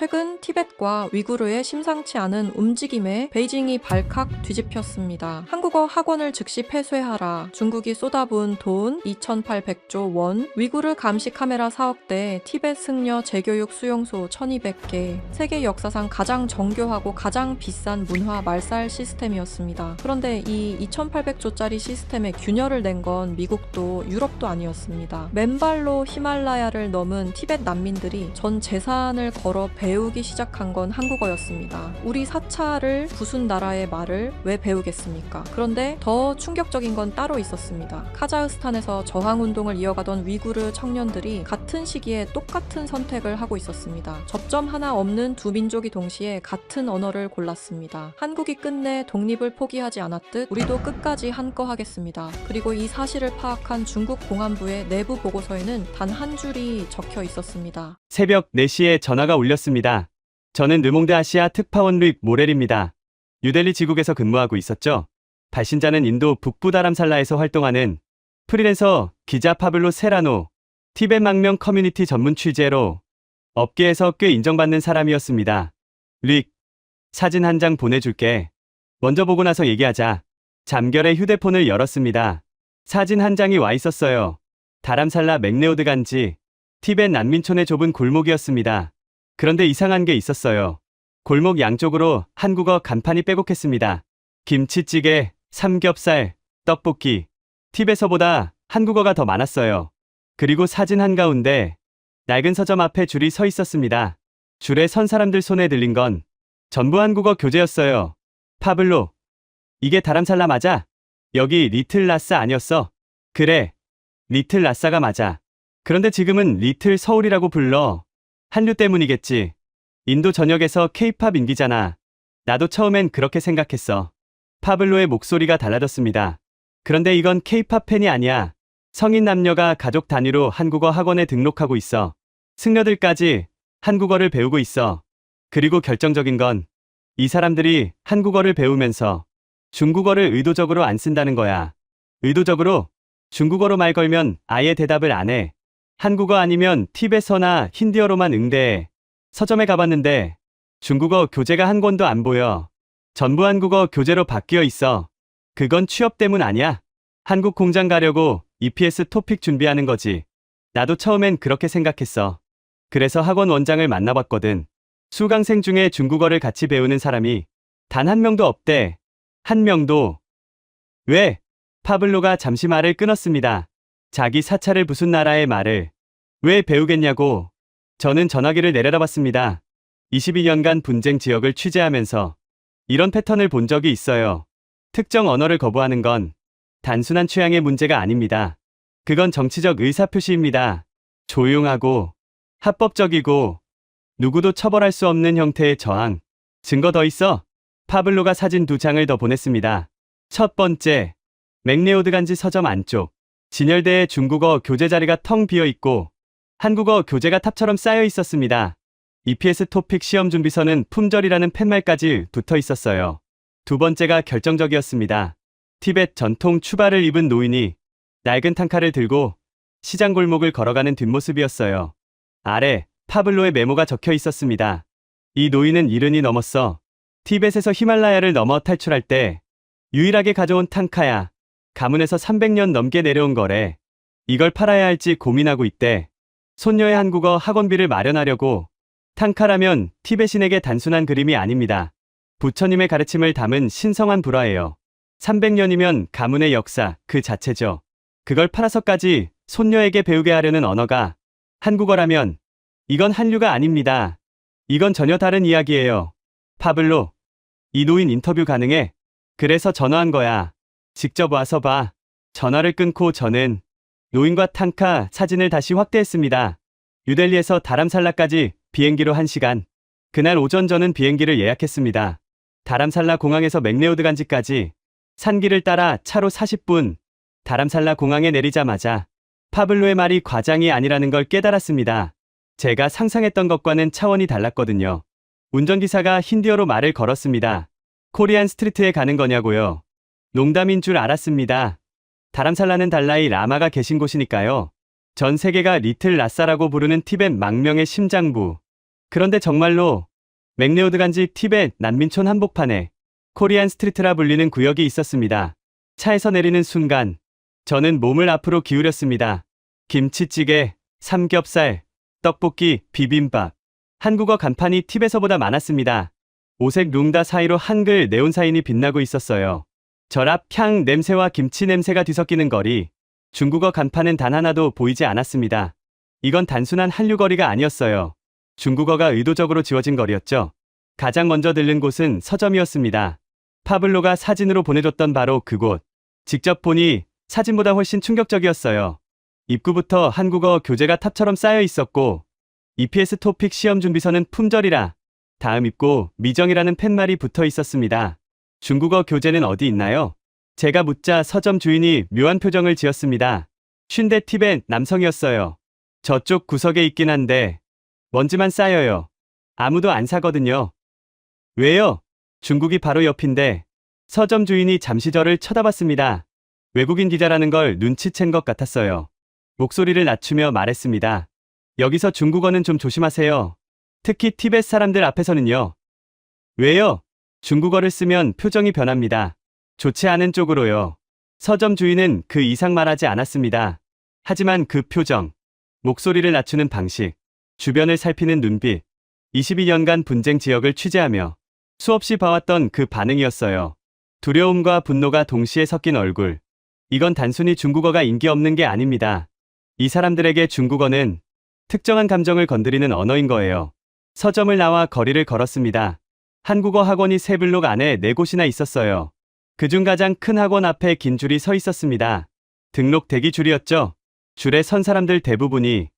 최근 티벳과 위구르의 심상치 않은 움직임에 베이징이 발칵 뒤집혔습니다. 한국어 학원을 즉시 폐쇄하라. 중국이 쏟아부은 돈 2,800조 원, 위구르 감시 카메라 사업대, 티벳 승려 재교육 수용소 1,200개, 세계 역사상 가장 정교하고 가장 비싼 문화 말살 시스템이었습니다. 그런데 이 2,800조짜리 시스템에 균열을 낸 건 미국도 유럽도 아니었습니다. 맨발로 히말라야를 넘은 티벳 난민들이 전 재산을 걸어 배우기 시작한 건 한국어였습니다. 우리 사찰을 부순 나라의 말을 왜 배우겠습니까? 그런데 더 충격적인 건 따로 있었습니다. 카자흐스탄에서 저항운동을 이어가던 위구르 청년들이 같은 시기에 똑같은 선택을 하고 있었습니다. 접점 하나 없는 두 민족이 동시에 같은 언어를 골랐습니다. 한국이 끝내 독립을 포기하지 않았듯 우리도 끝까지 한거 하겠습니다. 그리고 이 사실을 파악한 중국 공안부의 내부 보고서에는 단 한 줄이 적혀 있었습니다. 새벽 4시에 전화가 울렸습니다. 저는 르몽드 아시아 특파원 릭 모렐입니다. 뉴델리 지국에서 근무하고 있었죠. 발신자는 인도 북부 다람살라에서 활동하는 프리랜서 기자 파블로 세라노, 티벳 망명 커뮤니티 전문 취재로 업계에서 꽤 인정받는 사람이었습니다. 릭, 사진 한 장 보내줄게. 먼저 보고 나서 얘기하자. 잠결에 휴대폰을 열었습니다. 사진 한 장이 와 있었어요. 다람살라 맥레오드 간지, 티벳 난민촌의 좁은 골목이었습니다. 그런데 이상한 게 있었어요. 골목 양쪽으로 한국어 간판이 빼곡했습니다. 김치찌개, 삼겹살, 떡볶이. 티벳어보다 한국어가 더 많았어요. 그리고 사진 한가운데 낡은 서점 앞에 줄이 서 있었습니다. 줄에 선 사람들 손에 들린 건 전부 한국어 교재였어요. 파블로, 이게 다람살라 맞아? 여기 리틀 라싸 아니었어? 그래, 리틀 라싸가 맞아. 그런데 지금은 리틀 서울이라고 불러. 한류 때문이겠지. 인도 전역에서 케이팝 인기잖아. 나도 처음엔 그렇게 생각했어. 파블로의 목소리가 달라졌습니다. 그런데 이건 케이팝 팬이 아니야. 성인 남녀가 가족 단위로 한국어 학원에 등록하고 있어. 승려들까지 한국어를 배우고 있어. 그리고 결정적인 건 이 사람들이 한국어를 배우면서 중국어를 의도적으로 안 쓴다는 거야. 의도적으로? 중국어로 말 걸면 아예 대답을 안 해. 한국어 아니면 티베서나 힌디어로만 응대해. 서점에 가봤는데 중국어 교재가 한 권도 안 보여. 전부 한국어 교재로 바뀌어 있어. 그건 취업 때문 아니야? 한국 공장 가려고 EPS 토픽 준비하는 거지. 나도 처음엔 그렇게 생각했어. 그래서 학원 원장을 만나봤거든. 수강생 중에 중국어를 같이 배우는 사람이 단 한 명도 없대. 한 명도. 왜? 파블로가 잠시 말을 끊었습니다. 자기 사찰을 부순 나라의 말을 왜 배우겠냐고. 저는 전화기를 내려다봤습니다. 22년간 분쟁 지역을 취재하면서 이런 패턴을 본 적이 있어요. 특정 언어를 거부하는 건 단순한 취향의 문제가 아닙니다. 그건 정치적 의사표시입니다. 조용하고 합법적이고 누구도 처벌할 수 없는 형태의 저항. 증거 더 있어? 파블로가 사진 2장을 더 보냈습니다. 첫 번째, 맥레오드 간지 서점 안쪽. 진열대에 중국어 교재 자리가 텅 비어 있고 한국어 교재가 탑처럼 쌓여 있었습니다. EPS 토픽 시험 준비서는 품절이라는 팻말까지 붙어 있었어요. 두 번째가 결정적이었습니다. 티벳 전통 추바를 입은 노인이 낡은 탕카를 들고 시장 골목을 걸어가는 뒷모습이었어요. 아래 파블로의 메모가 적혀 있었습니다. 이 노인은 70이 넘었어. 티벳에서 히말라야를 넘어 탈출할 때 유일하게 가져온 탕카야. 가문에서 300년 넘게 내려온 거래. 이걸 팔아야 할지 고민하고 있대. 손녀의 한국어 학원비를 마련하려고. 탕카라면 티베신에게 단순한 그림이 아닙니다. 부처님의 가르침을 담은 신성한 불화예요. 300년이면 가문의 역사 그 자체죠. 그걸 팔아서까지 손녀에게 배우게 하려는 언어가 한국어라면 이건 한류가 아닙니다. 이건 전혀 다른 이야기예요. 파블로, 이 노인 인터뷰 가능해? 그래서 전화한 거야. 직접 와서 봐. 전화를 끊고 저는 노인과 탕카 사진을 다시 확대했습니다. 뉴델리에서 다람살라까지 비행기로 1시간. 그날 오전 저는 비행기를 예약했습니다. 다람살라 공항에서 맥레오드 간지까지 산길을 따라 차로 40분. 다람살라 공항에 내리자마자 파블로의 말이 과장이 아니라는 걸 깨달았습니다. 제가 상상했던 것과는 차원이 달랐거든요. 운전기사가 힌디어로 말을 걸었습니다. 코리안 스트리트에 가는 거냐고요. 농담인 줄 알았습니다. 다람살라는 달라이 라마가 계신 곳이니까요. 전 세계가 리틀 라싸라고 부르는 티벳 망명의 심장부. 그런데 정말로 맥레오드 간지 티벳 난민촌 한복판에 코리안 스트리트라 불리는 구역이 있었습니다. 차에서 내리는 순간 저는 몸을 앞으로 기울였습니다. 김치찌개, 삼겹살, 떡볶이, 비빔밥. 한국어 간판이 팁에서보다 많았습니다. 오색 룽다 사이로 한글 네온 사인이 빛나고 있었어요. 절압, 향, 냄새와 김치 냄새가 뒤섞이는 거리. 중국어 간판은 단 하나도 보이지 않았습니다. 이건 단순한 한류 거리가 아니었어요. 중국어가 의도적으로 지워진 거리였죠. 가장 먼저 들른 곳은 서점이었습니다. 파블로가 사진으로 보내줬던 바로 그곳. 직접 보니 사진보다 훨씬 충격적이었어요. 입구부터 한국어 교재가 탑처럼 쌓여 있었고 EPS 토픽 시험 준비서는 품절이라 다음 입구 미정이라는 팻말이 붙어 있었습니다. 중국어 교재는 어디 있나요? 제가 묻자 서점 주인이 묘한 표정을 지었습니다. 쉰대 팁의 남성이었어요. 저쪽 구석에 있긴 한데 먼지만 쌓여요. 아무도 안 사거든요. 왜요? 중국이 바로 옆인데. 서점 주인이 잠시 저를 쳐다봤습니다. 외국인 기자라는 걸 눈치챈 것 같았어요. 목소리를 낮추며 말했습니다. 여기서 중국어는 좀 조심하세요. 특히 티벳 사람들 앞에서는요. 왜요? 중국어를 쓰면 표정이 변합니다. 좋지 않은 쪽으로요. 서점 주인은 그 이상 말하지 않았습니다. 하지만 그 표정, 목소리를 낮추는 방식, 주변을 살피는 눈빛, 22년간 분쟁 지역을 취재하며 수없이 봐왔던 그 반응이었어요. 두려움과 분노가 동시에 섞인 얼굴. 이건 단순히 중국어가 인기 없는 게 아닙니다. 이 사람들에게 중국어는 특정한 감정을 건드리는 언어인 거예요. 서점을 나와 거리를 걸었습니다. 한국어 학원이 세 블록 안에 4곳이나 있었어요. 그중 가장 큰 학원 앞에 긴 줄이 서 있었습니다. 등록 대기 줄이었죠. 줄에 선 사람들 대부분이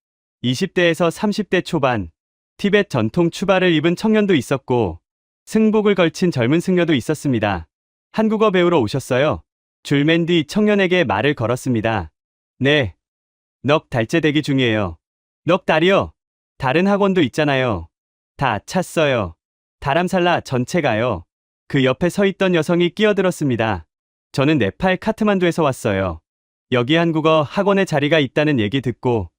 20대에서 30대 초반, 티벳 전통 추바를 입은 청년도 있었고 승복을 걸친 젊은 승려도 있었습니다. 한국어 배우러 오셨어요? 줄맨 뒤 청년에게 말을 걸었습니다. 네. 넉 달째 대기 중이에요. 넉 달이요? 다른 학원도 있잖아요. 다 찼어요. 다람살라 전체가요. 그 옆에 서 있던 여성이 끼어들었습니다. 저는 네팔 카트만두에서 왔어요. 여기 한국어 학원에 자리가 있다는 얘기 듣고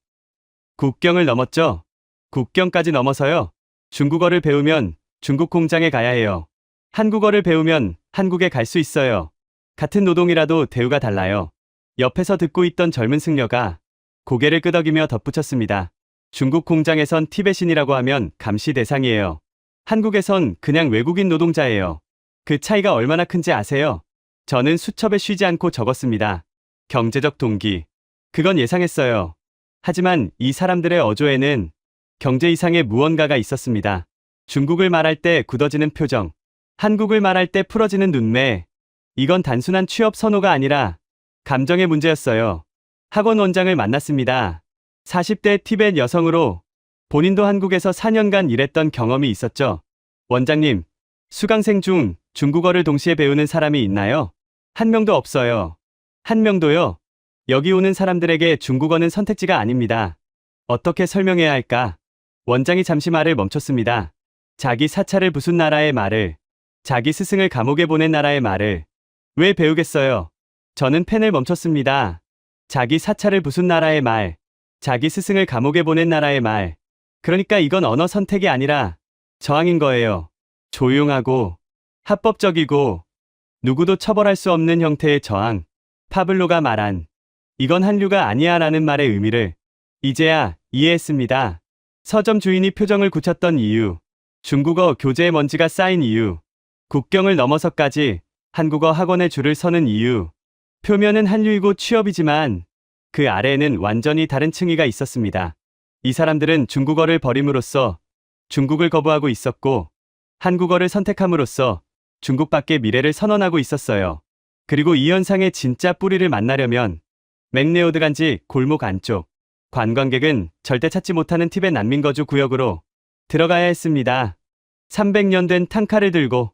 국경을 넘었죠? 국경까지 넘어서요. 중국어를 배우면 중국 공장에 가야 해요. 한국어를 배우면 한국에 갈 수 있어요. 같은 노동이라도 대우가 달라요. 옆에서 듣고 있던 젊은 승려가 고개를 끄덕이며 덧붙였습니다. 중국 공장에선 티베신이라고 하면 감시 대상이에요. 한국에선 그냥 외국인 노동자예요. 그 차이가 얼마나 큰지 아세요? 저는 수첩에 쉬지 않고 적었습니다. 경제적 동기. 그건 예상했어요. 하지만 이 사람들의 어조에는 경제 이상의 무언가가 있었습니다. 중국을 말할 때 굳어지는 표정. 한국을 말할 때 풀어지는 눈매. 이건 단순한 취업 선호가 아니라 감정의 문제였어요. 학원 원장을 만났습니다. 40대 티벳 여성으로 본인도 한국에서 4년간 일했던 경험이 있었죠. 원장님, 수강생 중 중국어를 동시에 배우는 사람이 있나요? 한 명도 없어요. 한 명도요? 여기 오는 사람들에게 중국어는 선택지가 아닙니다. 어떻게 설명해야 할까? 원장이 잠시 말을 멈췄습니다. 자기 사찰을 부순 나라의 말을, 자기 스승을 감옥에 보낸 나라의 말을 왜 배우겠어요? 저는 펜을 멈췄습니다. 자기 사찰을 부순 나라의 말, 자기 스승을 감옥에 보낸 나라의 말. 그러니까 이건 언어 선택이 아니라 저항인 거예요. 조용하고 합법적이고 누구도 처벌할 수 없는 형태의 저항. 파블로가 말한 이건 한류가 아니야 라는 말의 의미를 이제야 이해했습니다. 서점 주인이 표정을 굳혔던 이유, 중국어 교재에 먼지가 쌓인 이유, 국경을 넘어서까지 한국어 학원에 줄을 서는 이유. 표면은 한류이고 취업이지만 그 아래에는 완전히 다른 층위가 있었습니다. 이 사람들은 중국어를 버림으로써 중국을 거부하고 있었고 한국어를 선택함으로써 중국밖의 미래를 선언하고 있었어요. 그리고 이 현상의 진짜 뿌리를 만나려면 맥레오드 간지 골목 안쪽, 관광객은 절대 찾지 못하는 티벳 난민거주 구역으로 들어가야 했습니다. 300년 된 탕카를 들고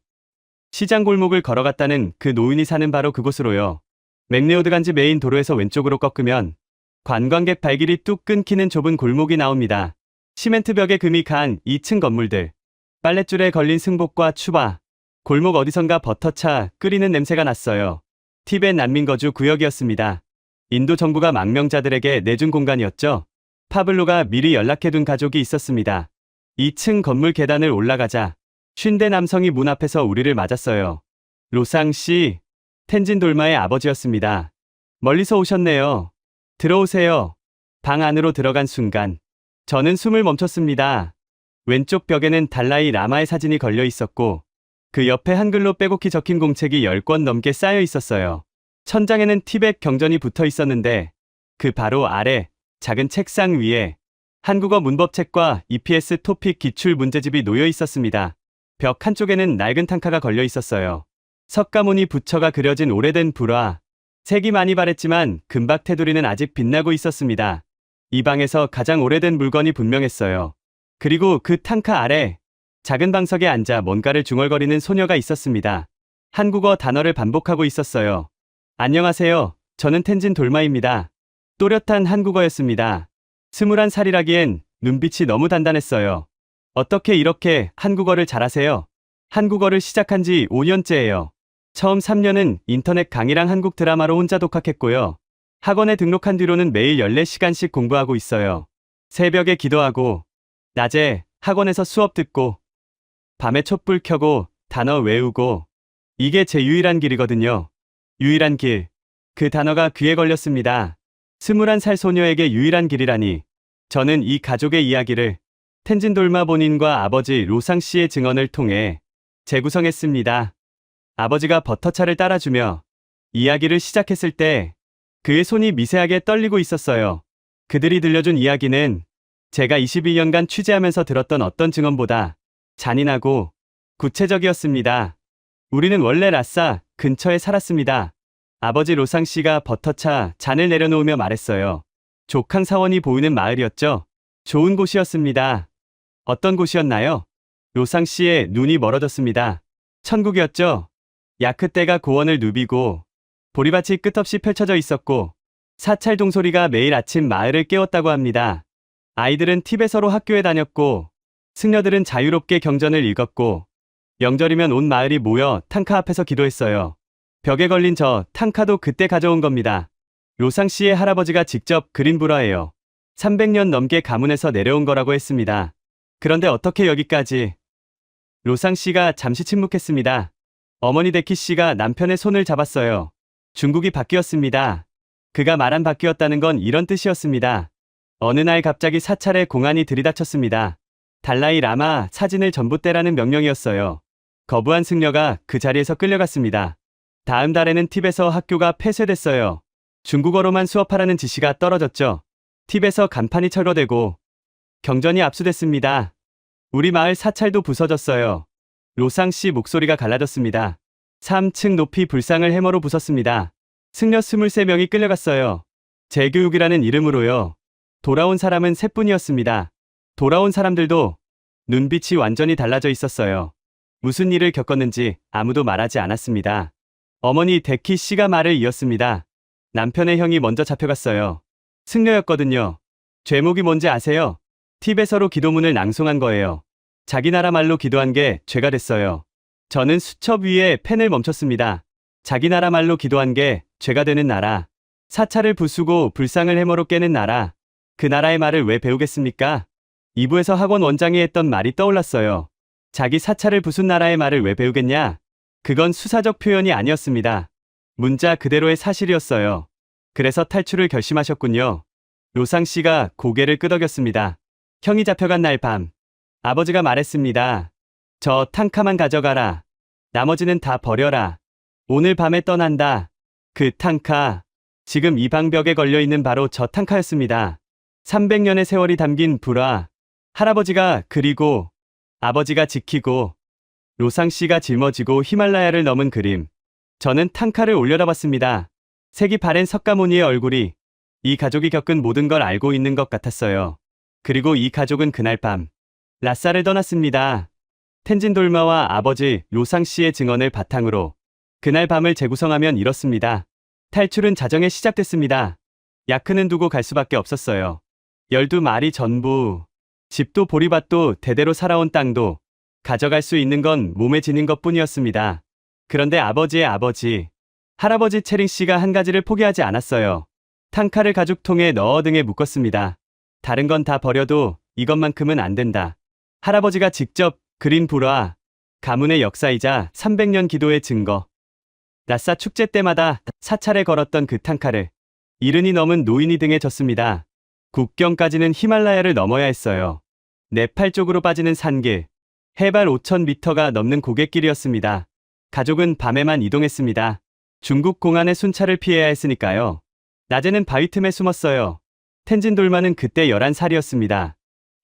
시장 골목을 걸어갔다는 그 노인이 사는 바로 그곳으로요. 맥레오드 간지 메인 도로에서 왼쪽으로 꺾으면 관광객 발길이 뚝 끊기는 좁은 골목이 나옵니다. 시멘트 벽에 금이 간 2층 건물들, 빨랫줄에 걸린 승복과 추바, 골목 어디선가 버터차 끓이는 냄새가 났어요. 티벳 난민거주 구역이었습니다. 인도 정부가 망명자들에게 내준 공간이었죠. 파블로가 미리 연락해둔 가족이 있었습니다. 2층 건물 계단을 올라가자 50대 남성이 문 앞에서 우리를 맞았어요. 로상 씨, 텐진 돌마의 아버지였습니다. 멀리서 오셨네요. 들어오세요. 방 안으로 들어간 순간 저는 숨을 멈췄습니다. 왼쪽 벽에는 달라이 라마의 사진이 걸려 있었고 그 옆에 한글로 빼곡히 적힌 공책이 10권 넘게 쌓여 있었어요. 천장에는 티벳 경전이 붙어 있었는데 그 바로 아래 작은 책상 위에 한국어 문법책과 EPS 토픽 기출 문제집이 놓여 있었습니다. 벽 한쪽에는 낡은 탕카가 걸려 있었어요. 석가모니 부처가 그려진 오래된 불화. 색이 많이 바랬지만 금박 테두리는 아직 빛나고 있었습니다. 이 방에서 가장 오래된 물건이 분명했어요. 그리고 그 탕카 아래 작은 방석에 앉아 뭔가를 중얼거리는 소녀가 있었습니다. 한국어 단어를 반복하고 있었어요. 안녕하세요. 저는 텐진 돌마입니다. 또렷한 한국어였습니다. 21살이라기엔 눈빛이 너무 단단했어요. 어떻게 이렇게 한국어를 잘하세요? 한국어를 시작한 지 5년째예요. 처음 3년은 인터넷 강의랑 한국 드라마로 혼자 독학했고요. 학원에 등록한 뒤로는 매일 14시간씩 공부하고 있어요. 새벽에 기도하고, 낮에 학원에서 수업 듣고, 밤에 촛불 켜고 단어 외우고, 이게 제 유일한 길이거든요. 유일한 길. 그 단어가 귀에 걸렸습니다. 21살 소녀에게 유일한 길이라니. 저는 이 가족의 이야기를 텐진 돌마 본인과 아버지 로상 씨의 증언을 통해 재구성했습니다. 아버지가 버터차를 따라주며 이야기를 시작했을 때 그의 손이 미세하게 떨리고 있었어요. 그들이 들려준 이야기는 제가 22년간 취재하면서 들었던 어떤 증언보다 잔인하고 구체적이었습니다. 우리는 원래 라싸 근처에 살았습니다. 아버지 로상 씨가 버터차 잔을 내려놓으며 말했어요. 족항 사원이 보이는 마을이었죠. 좋은 곳이었습니다. 어떤 곳이었나요? 로상 씨의 눈이 멀어졌습니다. 천국이었죠. 야크떼가 고원을 누비고 보리밭이 끝없이 펼쳐져 있었고 사찰 종소리가 매일 아침 마을을 깨웠다고 합니다. 아이들은 티베서로 학교에 다녔고 승려들은 자유롭게 경전을 읽었고 명절이면 온 마을이 모여 탕카 앞에서 기도했어요. 벽에 걸린 저 탕카도 그때 가져온 겁니다. 로상 씨의 할아버지가 직접 그린 불화예요. 300년 넘게 가문에서 내려온 거라고 했습니다. 그런데 어떻게 여기까지? 로상 씨가 잠시 침묵했습니다. 어머니 데키 씨가 남편의 손을 잡았어요. 중국이 바뀌었습니다. 그가 말한 바뀌었다는 건 이런 뜻이었습니다. 어느 날 갑자기 사찰에 공안이 들이닥쳤습니다. 달라이 라마 사진을 전부 떼라는 명령이었어요. 거부한 승려가 그 자리에서 끌려갔습니다. 다음 달에는 팁에서 학교가 폐쇄됐어요. 중국어로만 수업하라는 지시가 떨어졌죠. 팁에서 간판이 철거되고 경전이 압수됐습니다. 우리 마을 사찰도 부서졌어요. 로상 씨 목소리가 갈라졌습니다. 3층 높이 불상을 해머로 부쉈습니다. 승려 23명이 끌려갔어요. 재교육이라는 이름으로요. 돌아온 사람은 3분이었습니다. 돌아온 사람들도 눈빛이 완전히 달라져 있었어요. 무슨 일을 겪었는지 아무도 말하지 않았습니다. 어머니 데키 씨가 말을 이었습니다. 남편의 형이 먼저 잡혀갔어요. 승려였거든요. 죄목이 뭔지 아세요? 팁에서로 기도문을 낭송한 거예요. 자기 나라 말로 기도한 게 죄가 됐어요. 저는 수첩 위에 펜을 멈췄습니다. 자기 나라 말로 기도한 게 죄가 되는 나라. 사찰을 부수고 불상을 해머로 깨는 나라. 그 나라의 말을 왜 배우겠습니까? 2부에서 학원 원장이 했던 말이 떠올랐어요. 자기 사찰을 부순 나라의 말을 왜 배우겠냐? 그건 수사적 표현이 아니었습니다. 문자 그대로의 사실이었어요. 그래서 탈출을 결심하셨군요. 로상 씨가 고개를 끄덕였습니다. 형이 잡혀간 날 밤, 아버지가 말했습니다. 저 탕카만 가져가라. 나머지는 다 버려라. 오늘 밤에 떠난다. 그 탕카, 지금 이 방벽에 걸려있는 바로 저 탕카였습니다. 300년의 세월이 담긴 불화, 할아버지가 그리고 아버지가 지키고 로상 씨가 짊어지고 히말라야를 넘은 그림. 저는 탕카를 올려다봤습니다. 색이 바랜 석가모니의 얼굴이 이 가족이 겪은 모든 걸 알고 있는 것 같았어요. 그리고 이 가족은 그날 밤 라싸를 떠났습니다. 텐진 돌마와 아버지 로상 씨의 증언을 바탕으로 그날 밤을 재구성하면 이렇습니다. 탈출은 자정에 시작됐습니다. 야크는 두고 갈 수밖에 없었어요. 12마리 전부, 집도 보리밭도 대대로 살아온 땅도 가져갈 수 있는 건 몸에 지닌 것뿐이었습니다. 그런데 아버지의 아버지, 할아버지 체링 씨가 한 가지를 포기하지 않았어요. 탕카를 가죽통에 넣어 등에 묶었습니다. 다른 건 다 버려도 이것만큼은 안 된다. 할아버지가 직접 그린 불화, 가문의 역사이자 300년 기도의 증거. 라싸 축제 때마다 사찰에 걸었던 그 탕카를 이른이 넘은 노인이 등에 졌습니다. 국경까지는 히말라야를 넘어야 했어요. 네팔 쪽으로 빠지는 산길, 해발 5,000m가 넘는 고갯길이었습니다. 가족은 밤에만 이동했습니다. 중국 공안의 순찰을 피해야 했으니까요. 낮에는 바위 틈에 숨었어요. 텐진 돌마는 그때 11살이었습니다.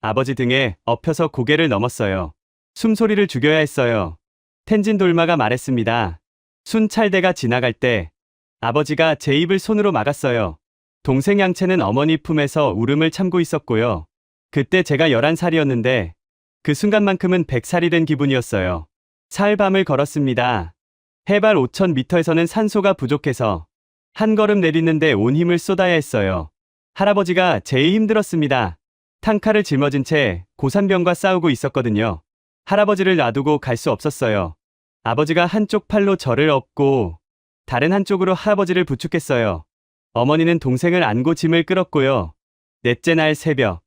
아버지 등에 엎혀서 고개를 넘었어요. 숨소리를 죽여야 했어요. 텐진 돌마가 말했습니다. 순찰대가 지나갈 때 아버지가 제 입을 손으로 막았어요. 동생 양채는 어머니 품에서 울음을 참고 있었고요. 그때 제가 11살이었는데 그 순간만큼은 100살이 된 기분이었어요. 사흘 밤을 걸었습니다. 해발 5,000m에서는 산소가 부족해서 한 걸음 내딛는데 온 힘을 쏟아야 했어요. 할아버지가 제일 힘들었습니다. 탕카를 짊어진 채 고산병과 싸우고 있었거든요. 할아버지를 놔두고 갈 수 없었어요. 아버지가 한쪽 팔로 저를 업고 다른 한쪽으로 할아버지를 부축했어요. 어머니는 동생을 안고 짐을 끌었고요. 넷째 날 새벽,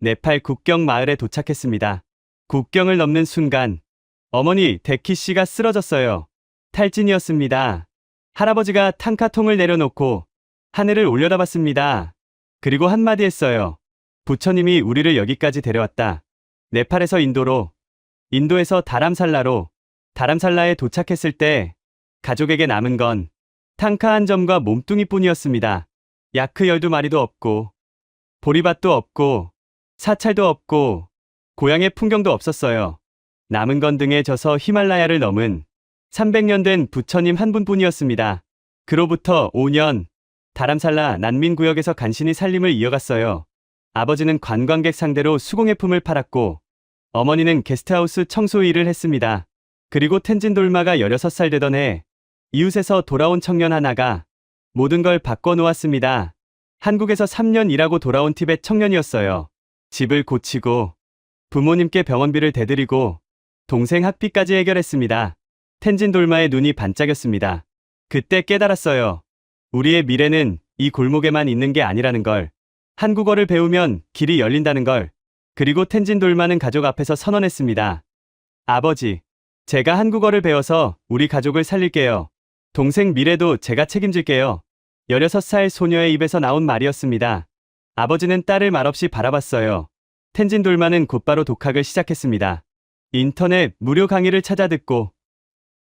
네팔 국경 마을에 도착했습니다. 국경을 넘는 순간 어머니 데키 씨가 쓰러졌어요. 탈진이었습니다. 할아버지가 탕카통을 내려놓고 하늘을 올려다봤습니다. 그리고 한마디 했어요. 부처님이 우리를 여기까지 데려왔다. 네팔에서 인도로, 인도에서 다람살라로, 다람살라에 도착했을 때 가족에게 남은 건 탕카 한 점과 몸뚱이뿐이었습니다. 야크 12마리도 없고 보리밭도 없고 사찰도 없고 고향의 풍경도 없었어요. 남은 건 등에 져서 히말라야를 넘은 300년 된 부처님 한 분뿐이었습니다. 그로부터 5년 다람살라 난민구역에서 간신히 살림을 이어갔어요. 아버지는 관광객 상대로 수공예품을 팔았고 어머니는 게스트하우스 청소 일을 했습니다. 그리고 텐진 돌마가 16살 되던 해 이웃에서 돌아온 청년 하나가 모든 걸 바꿔놓았습니다. 한국에서 3년 일하고 돌아온 티벳 청년이었어요. 집을 고치고 부모님께 병원비를 대드리고 동생 학비까지 해결했습니다. 텐진 돌마의 눈이 반짝였습니다. 그때 깨달았어요. 우리의 미래는 이 골목에만 있는 게 아니라는 걸. 한국어를 배우면 길이 열린다는 걸. 그리고 텐진 돌마는 가족 앞에서 선언했습니다. 아버지, 제가 한국어를 배워서 우리 가족을 살릴게요. 동생 미래도 제가 책임질게요. 16살 소녀의 입에서 나온 말이었습니다. 아버지는 딸을 말없이 바라봤어요. 텐진 돌마는 곧바로 독학을 시작했습니다. 인터넷 무료 강의를 찾아 듣고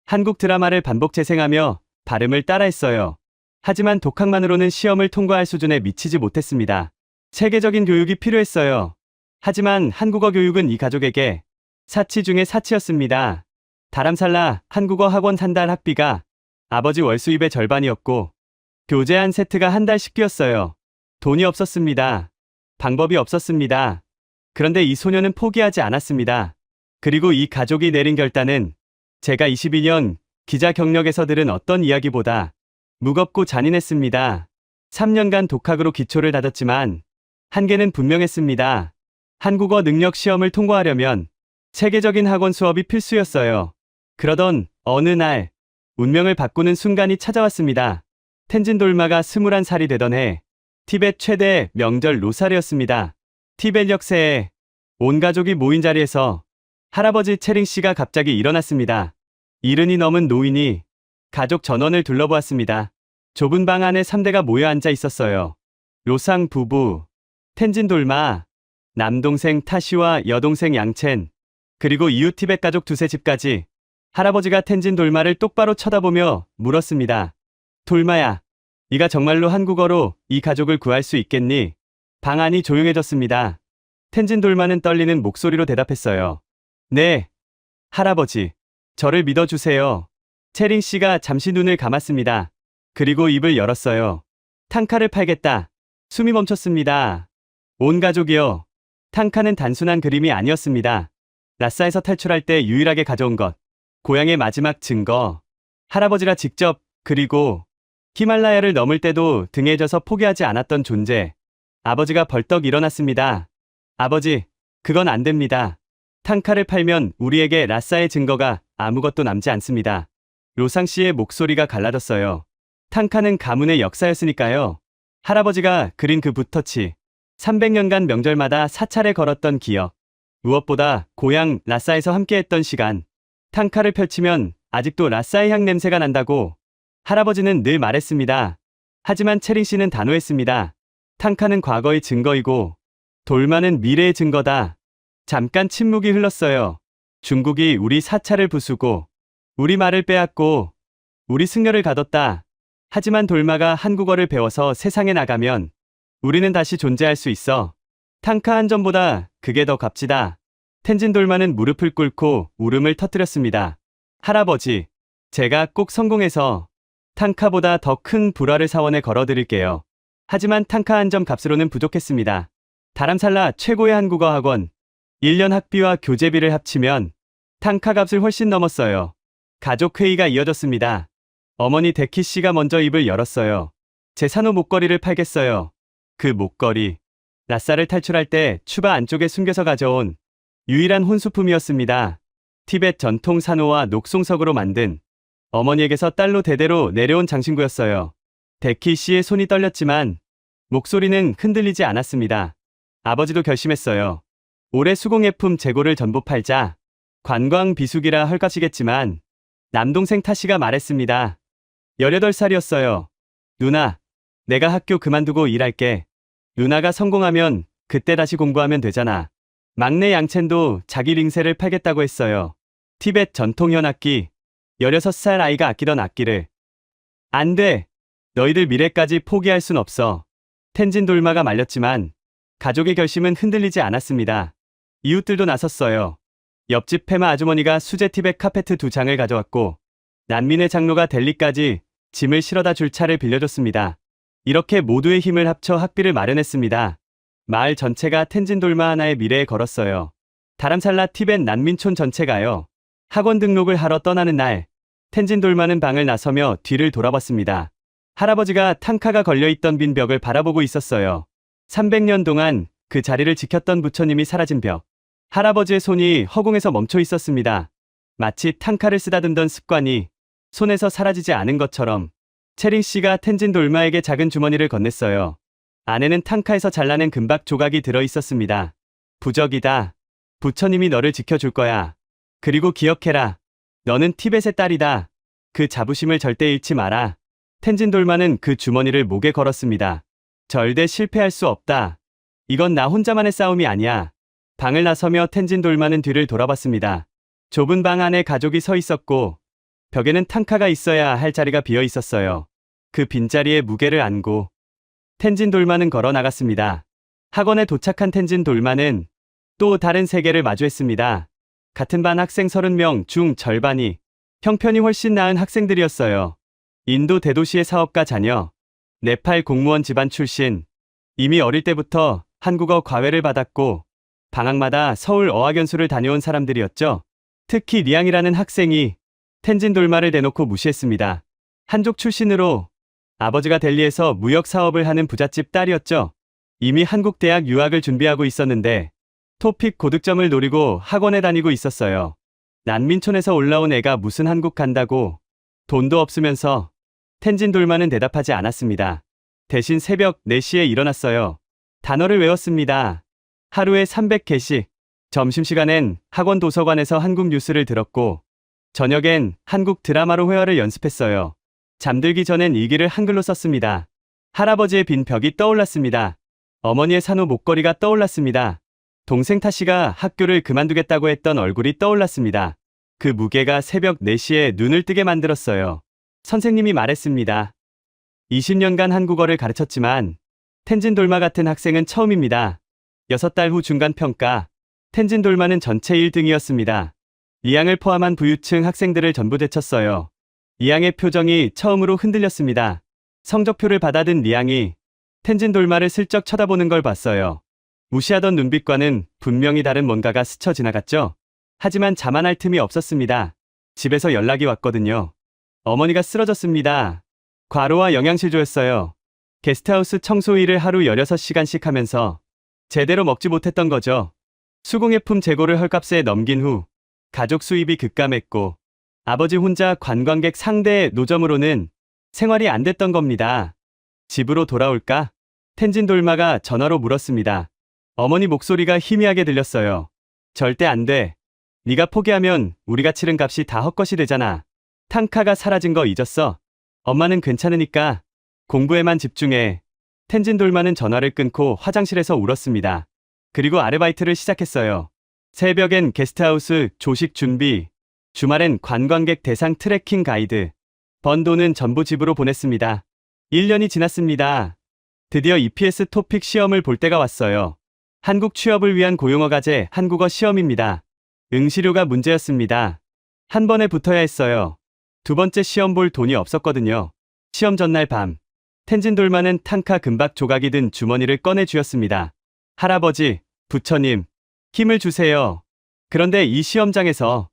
한국 드라마를 반복 재생하며 발음을 따라했어요. 하지만 독학만으로는 시험을 통과할 수준에 미치지 못했습니다. 체계적인 교육이 필요했어요. 하지만 한국어 교육은 이 가족에게 사치 중의 사치였습니다. 다람살라 한국어 학원 한 달 학비가 아버지 월수입의 절반이었고 교재 한 세트가 한 달씩 뛰었어요. 돈이 없었습니다. 방법이 없었습니다. 그런데 이 소녀는 포기하지 않았습니다. 그리고 이 가족이 내린 결단은 제가 22년 기자 경력에서 들은 어떤 이야기보다 무겁고 잔인했습니다. 3년간 독학으로 기초를 다졌지만 한계는 분명했습니다. 한국어 능력 시험을 통과하려면 체계적인 학원 수업이 필수였어요. 그러던 어느 날 운명을 바꾸는 순간이 찾아왔습니다. 텐진 돌마가 21살이 되던 해 티벳 최대 명절 로사르였습니다. 티벳 역세에 온 가족이 모인 자리에서 할아버지 체링 씨가 갑자기 일어났습니다. 이른이 넘은 노인이 가족 전원을 둘러보았습니다. 좁은 방 안에 3대가 모여 앉아 있었어요. 로상 부부, 텐진 돌마, 남동생 타시와 여동생 양첸, 그리고 이웃 티벳 가족 두세 집까지. 할아버지가 텐진 돌마를 똑바로 쳐다보며 물었습니다. 돌마야, 네가 정말로 한국어로 이 가족을 구할 수 있겠니? 방 안이 조용해졌습니다. 텐진 돌마는 떨리는 목소리로 대답했어요. 네, 할아버지. 저를 믿어주세요. 체링 씨가 잠시 눈을 감았습니다. 그리고 입을 열었어요. 탕카를 팔겠다. 숨이 멈췄습니다. 온 가족이요. 탕카는 단순한 그림이 아니었습니다. 라싸에서 탈출할 때 유일하게 가져온 것. 고향의 마지막 증거. 할아버지라 직접, 그리고 히말라야를 넘을 때도 등에 져서 포기하지 않았던 존재. 아버지가 벌떡 일어났습니다. 아버지, 그건 안 됩니다. 탕카를 팔면 우리에게 라싸의 증거가 아무것도 남지 않습니다. 로상 씨의 목소리가 갈라졌어요. 탕카는 가문의 역사였으니까요. 할아버지가 그린 그 붓터치. 300년간 명절마다 사찰에 걸었던 기억. 무엇보다 고향 라싸에서 함께했던 시간. 탕카를 펼치면 아직도 라싸의 향 냄새가 난다고 할아버지는 늘 말했습니다. 하지만 채린 씨는 단호했습니다. 탕카는 과거의 증거이고 돌만은 미래의 증거다. 잠깐 침묵이 흘렀어요. 중국이 우리 사찰을 부수고 우리 말을 빼앗고 우리 승려를 가뒀다. 하지만 돌마가 한국어를 배워서 세상에 나가면 우리는 다시 존재할 수 있어. 탕카 한전보다 그게 더 값지다. 텐진 돌마는 무릎을 꿇고 울음을 터뜨렸습니다. 할아버지, 제가 꼭 성공해서 탕카보다 더 큰 불화를 사원에 걸어드릴게요. 하지만 탕카 한점 값으로는 부족했습니다. 다람살라 최고의 한국어 학원, 1년 학비와 교재비를 합치면 탕카 값을 훨씬 넘었어요. 가족 회의가 이어졌습니다. 어머니 데키 씨가 먼저 입을 열었어요. 제 산호 목걸이를 팔겠어요. 그 목걸이, 라싸를 탈출할 때 추바 안쪽에 숨겨서 가져온 유일한 혼수품이었습니다. 티벳 전통 산호와 녹송석으로 만든 어머니에게서 딸로 대대로 내려온 장신구였어요. 데키 씨의 손이 떨렸지만 목소리는 흔들리지 않았습니다. 아버지도 결심했어요. 올해 수공예품 재고를 전부 팔자. 관광 비수기라 헐값이겠지만 남동생 타시가 말했습니다. 18살이었어요. 누나, 내가 학교 그만두고 일할게. 누나가 성공하면 그때 다시 공부하면 되잖아. 막내 양첸도 자기 링세를 팔겠다고 했어요. 티벳 전통 현악기, 16살 아이가 아끼던 악기를. 안 돼. 너희들 미래까지 포기할 순 없어. 텐진 돌마가 말렸지만 가족의 결심은 흔들리지 않았습니다. 이웃들도 나섰어요. 옆집 페마 아주머니가 수제 티벳 카페트 2장을 가져왔고 난민의 장로가 델리까지 짐을 실어다 줄 차를 빌려줬습니다. 이렇게 모두의 힘을 합쳐 학비를 마련했습니다. 마을 전체가 텐진 돌마 하나의 미래에 걸었어요. 다람살라 티벳 난민촌 전체가요. 학원 등록을 하러 떠나는 날, 텐진 돌마는 방을 나서며 뒤를 돌아봤습니다. 할아버지가 탕카가 걸려있던 빈 벽을 바라보고 있었어요. 300년 동안 그 자리를 지켰던 부처님이 사라진 벽. 할아버지의 손이 허공에서 멈춰 있었습니다. 마치 탕카를 쓰다듬던 습관이 손에서 사라지지 않은 것처럼. 채린 씨가 텐진 돌마에게 작은 주머니를 건넸어요. 안에는 탕카에서 잘라낸 금박 조각이 들어 있었습니다. 부적이다. 부처님이 너를 지켜줄 거야. 그리고 기억해라. 너는 티벳의 딸이다. 그 자부심을 절대 잃지 마라. 텐진 돌마는 그 주머니를 목에 걸었습니다. 절대 실패할 수 없다. 이건 나 혼자만의 싸움이 아니야. 방을 나서며 텐진 돌마는 뒤를 돌아봤습니다. 좁은 방 안에 가족이 서 있었고 벽에는 탕카가 있어야 할 자리가 비어 있었어요. 그 빈자리에 무게를 안고 텐진 돌마는 걸어 나갔습니다. 학원에 도착한 텐진 돌마는 또 다른 세계를 마주했습니다. 같은 반 학생 30명 중 절반이 형편이 훨씬 나은 학생들이었어요. 인도 대도시의 사업가 자녀, 네팔 공무원 집안 출신, 이미 어릴 때부터 한국어 과외를 받았고 방학마다 서울 어학연수를 다녀온 사람들이었죠. 특히 리앙이라는 학생이 텐진 돌마를 대놓고 무시했습니다. 한족 출신으로 아버지가 델리에서 무역 사업을 하는 부잣집 딸이었죠. 이미 한국 대학 유학을 준비하고 있었는데 토픽 고득점을 노리고 학원에 다니고 있었어요. 난민촌에서 올라온 애가 무슨 한국 간다고. 돈도 없으면서. 텐진 돌마는 대답하지 않았습니다. 대신 새벽 4시에 일어났어요. 단어를 외웠습니다. 하루에 300개씩. 점심시간엔 학원 도서관에서 한국 뉴스를 들었고 저녁엔 한국 드라마로 회화를 연습했어요. 잠들기 전엔 일기를 한글로 썼습니다. 할아버지의 빈 벽이 떠올랐습니다. 어머니의 산호 목걸이가 떠올랐습니다. 동생 타시가 학교를 그만두겠다고 했던 얼굴이 떠올랐습니다. 그 무게가 새벽 4시에 눈을 뜨게 만들었어요. 선생님이 말했습니다. 20년간 한국어를 가르쳤지만 텐진 돌마 같은 학생은 처음입니다. 6달 후 중간평가. 텐진 돌마는 전체 1등이었습니다. 리앙을 포함한 부유층 학생들을 전부 제쳤어요. 리앙의 표정이 처음으로 흔들렸습니다. 성적표를 받아든 리앙이 텐진 돌마를 슬쩍 쳐다보는 걸 봤어요. 무시하던 눈빛과는 분명히 다른 뭔가가 스쳐 지나갔죠. 하지만 자만할 틈이 없었습니다. 집에서 연락이 왔거든요. 어머니가 쓰러졌습니다. 과로와 영양실조였어요. 게스트하우스 청소 일을 하루 16시간씩 하면서 제대로 먹지 못했던 거죠. 수공예품 재고를 헐값에 넘긴 후 가족 수입이 급감했고 아버지 혼자 관광객 상대 노점으로는 생활이 안 됐던 겁니다. 집으로 돌아올까? 텐진 돌마가 전화로 물었습니다. 어머니 목소리가 희미하게 들렸어요. 절대 안 돼. 네가 포기하면 우리가 치른 값이 다 헛것이 되잖아. 탕카가 사라진 거 잊었어? 엄마는 괜찮으니까 공부에만 집중해. 텐진 돌마는 전화를 끊고 화장실에서 울었습니다. 그리고 아르바이트를 시작했어요. 새벽엔 게스트하우스 조식 준비, 주말엔 관광객 대상 트레킹 가이드. 번 돈은 전부 집으로 보냈습니다. 1년이 지났습니다. 드디어 EPS 토픽 시험을 볼 때가 왔어요. 한국 취업을 위한 고용어 과제 한국어 시험입니다. 응시료가 문제였습니다. 한 번에 붙어야 했어요. 두 번째 시험 볼 돈이 없었거든요. 시험 전날 밤, 텐진 돌마는 탕카 금박 조각이 든 주머니를 꺼내 쥐었습니다. 할아버지, 부처님, 힘을 주세요. 그런데 이 시험장에서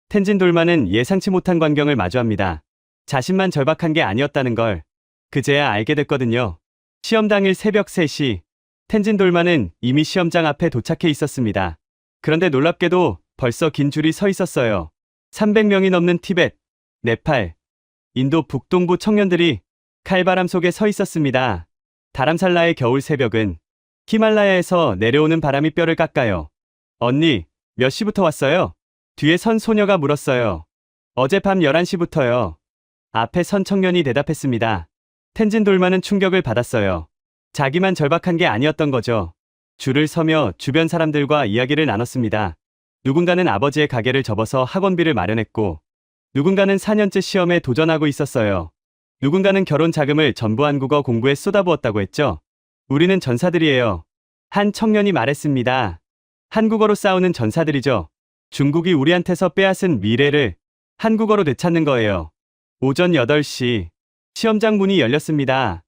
텐진 돌마는 예상치 못한 광경을 마주합니다. 자신만 절박한 게 아니었다는 걸 그제야 알게 됐거든요. 시험 당일 새벽 3시, 텐진 돌마는 이미 시험장 앞에 도착해 있었습니다. 그런데 놀랍게도 벌써 긴 줄이 서 있었어요. 300명이 넘는 티벳, 네팔, 인도 북동부 청년들이 칼바람 속에 서 있었습니다. 다람살라의 겨울 새벽은 히말라야에서 내려오는 바람이 뼈를 깎아요. 언니, 몇 시부터 왔어요? 뒤에 선 소녀가 물었어요. 어젯밤 11시부터요. 앞에 선 청년이 대답했습니다. 텐진 돌마는 충격을 받았어요. 자기만 절박한 게 아니었던 거죠. 줄을 서며 주변 사람들과 이야기를 나눴습니다. 누군가는 아버지의 가게를 접어서 학원비를 마련했고, 누군가는 4년째 시험에 도전하고 있었어요. 누군가는 결혼 자금을 전부 한국어 공부에 쏟아부었다고 했죠. 우리는 전사들이에요. 한 청년이 말했습니다. 한국어로 싸우는 전사들이죠. 중국이 우리한테서 빼앗은 미래를 한국어로 되찾는 거예요. 오전 8시, 시험장 문이 열렸습니다.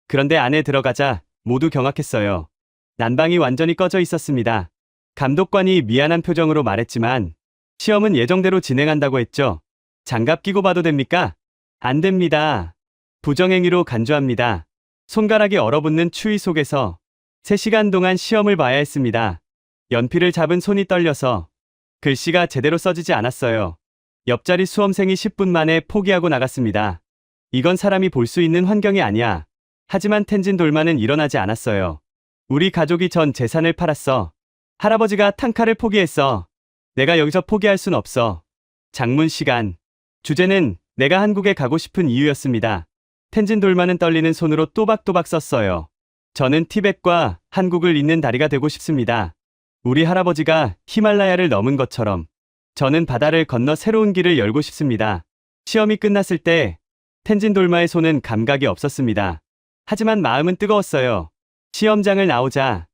그런데 안에 들어가자 모두 경악했어요. 난방이 완전히 꺼져 있었습니다. 감독관이 미안한 표정으로 말했지만 시험은 예정대로 진행한다고 했죠. 장갑 끼고 봐도 됩니까? 안 됩니다. 부정행위로 간주합니다. 손가락이 얼어붙는 추위 속에서 3시간 동안 시험을 봐야 했습니다. 연필을 잡은 손이 떨려서 글씨가 제대로 써지지 않았어요. 옆자리 수험생이 10분 만에 포기하고 나갔습니다. 이건 사람이 볼 수 있는 환경이 아니야. 하지만 텐진 돌마는 일어나지 않았어요. 우리 가족이 전 재산을 팔았어. 할아버지가 탕카를 포기했어. 내가 여기서 포기할 순 없어. 장문 시간. 주제는 내가 한국에 가고 싶은 이유였습니다. 텐진 돌마는 떨리는 손으로 또박또박 썼어요. 저는 티벳과 한국을 잇는 다리가 되고 싶습니다. 우리 할아버지가 히말라야를 넘은 것처럼 저는 바다를 건너 새로운 길을 열고 싶습니다. 시험이 끝났을 때 텐진 돌마의 손은 감각이 없었습니다. 하지만 마음은 뜨거웠어요. 시험장을 나오자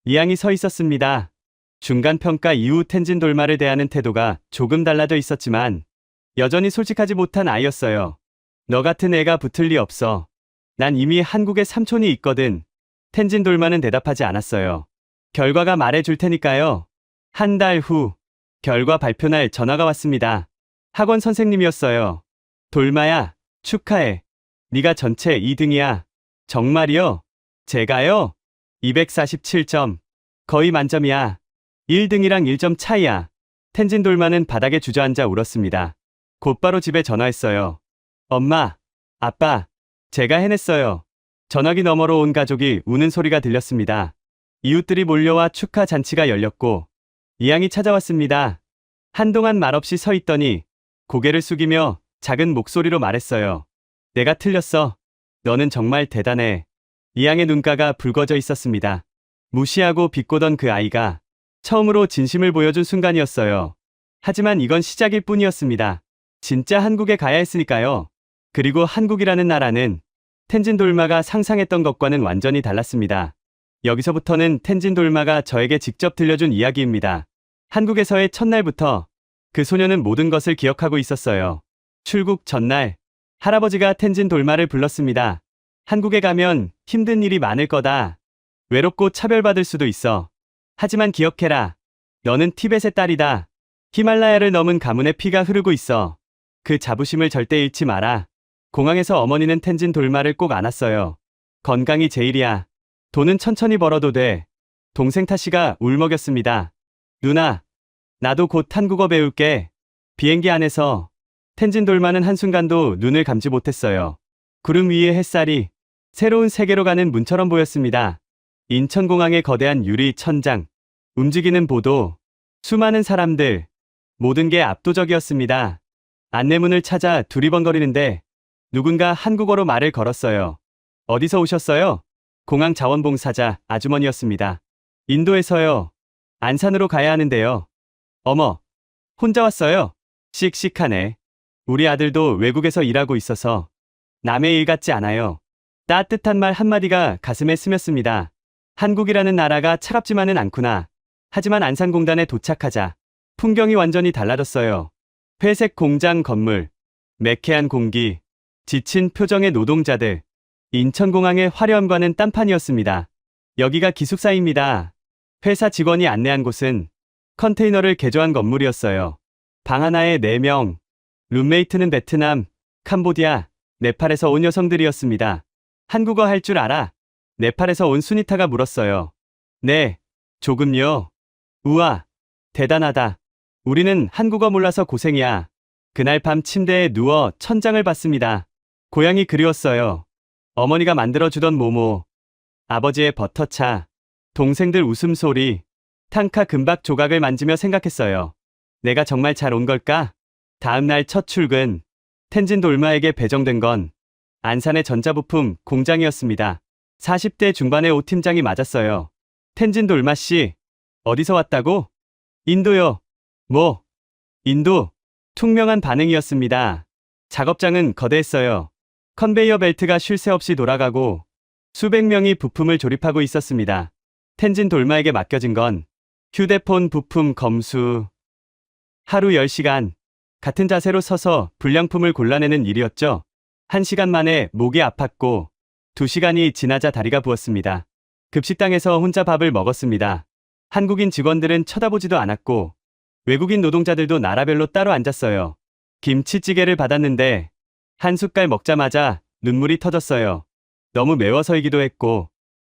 이양이 서 있었습니다. 중간평가 이후 텐진 돌마를 대하는 태도가 조금 달라져 있었지만 여전히 솔직하지 못한 아이였어요. 너 같은 애가 붙을 리 없어. 난 이미 한국에 삼촌이 있거든. 텐진 돌마는 대답하지 않았어요. 결과가 말해줄 테니까요. 한 달 후, 결과 발표날 전화가 왔습니다. 학원 선생님이었어요. 돌마야, 축하해. 네가 전체 2등이야. 정말이요? 제가요? 247점. 거의 만점이야. 1등이랑 1점 차이야. 텐진 돌마는 바닥에 주저앉아 울었습니다. 곧바로 집에 전화했어요. 엄마, 아빠, 제가 해냈어요. 전화기 너머로 온 가족이 우는 소리가 들렸습니다. 이웃들이 몰려와 축하 잔치가 열렸고 이양이 찾아왔습니다. 한동안 말없이 서 있더니 고개를 숙이며 작은 목소리로 말했어요. 내가 틀렸어. 너는 정말 대단해. 이양의 눈가가 붉어져 있었습니다. 무시하고 비꼬던 그 아이가 처음으로 진심을 보여준 순간이었어요. 하지만 이건 시작일 뿐이었습니다. 진짜 한국에 가야 했으니까요. 그리고 한국이라는 나라는 텐진 돌마가 상상했던 것과는 완전히 달랐습니다. 여기서부터는 텐진 돌마가 저에게 직접 들려준 이야기입니다. 한국에서의 첫날부터 그 소녀는 모든 것을 기억하고 있었어요. 출국 전날, 할아버지가 텐진 돌마를 불렀습니다. 한국에 가면 힘든 일이 많을 거다. 외롭고 차별받을 수도 있어. 하지만 기억해라. 너는 티벳의 딸이다. 히말라야를 넘은 가문의 피가 흐르고 있어. 그 자부심을 절대 잃지 마라. 공항에서 어머니는 텐진 돌마를 꼭 안았어요. 건강이 제일이야. 돈은 천천히 벌어도 돼. 동생 타시가 울먹였습니다. 누나, 나도 곧 한국어 배울게. 비행기 안에서 텐진 돌마는 한순간도 눈을 감지 못했어요. 구름 위의 햇살이 새로운 세계로 가는 문처럼 보였습니다. 인천공항의 거대한 유리 천장, 움직이는 보도, 수많은 사람들, 모든 게 압도적이었습니다. 안내문을 찾아 두리번거리는데 누군가 한국어로 말을 걸었어요. 어디서 오셨어요? 공항 자원봉사자 아주머니였습니다. 인도에서요. 안산으로 가야 하는데요. 어머, 혼자 왔어요? 씩씩하네. 우리 아들도 외국에서 일하고 있어서 남의 일 같지 않아요. 따뜻한 말 한마디가 가슴에 스며습니다. 한국이라는 나라가 차갑지만은 않구나. 하지만 안산공단에 도착하자 풍경이 완전히 달라졌어요. 회색 공장 건물, 매캐한 공기, 지친 표정의 노동자들. 인천공항의 화려함과는 딴판이었습니다. 여기가 기숙사입니다. 회사 직원이 안내한 곳은 컨테이너를 개조한 건물이었어요. 방 하나에 4명, 룸메이트는 베트남, 캄보디아, 네팔에서 온 여성들이었습니다. 한국어 할 줄 알아? 네팔에서 온 수니타가 물었어요. 네, 조금요. 우와, 대단하다. 우리는 한국어 몰라서 고생이야. 그날 밤 침대에 누워 천장을 봤습니다. 고향이 그리웠어요. 어머니가 만들어주던 모모, 아버지의 버터차, 동생들 웃음소리, 탕카 금박 조각을 만지며 생각했어요. 내가 정말 잘 온 걸까? 다음날 첫 출근, 텐진 돌마에게 배정된 건 안산의 전자부품 공장이었습니다. 40대 중반의 오 팀장이 맞았어요. 텐진 돌마 씨, 어디서 왔다고? 인도요. 뭐? 인도? 퉁명한 반응이었습니다. 작업장은 거대했어요. 컨베이어 벨트가 쉴 새 없이 돌아가고 수백 명이 부품을 조립하고 있었습니다. 텐진 돌마에게 맡겨진 건 휴대폰 부품 검수. 하루 10시간, 같은 자세로 서서 불량품을 골라내는 일이었죠. 1시간 만에 목이 아팠고 2시간이 지나자 다리가 부었습니다. 급식당에서 혼자 밥을 먹었습니다. 한국인 직원들은 쳐다보지도 않았고 외국인 노동자들도 나라별로 따로 앉았어요. 김치찌개를 받았는데 한 숟갈 먹자마자 눈물이 터졌어요. 너무 매워서이기도 했고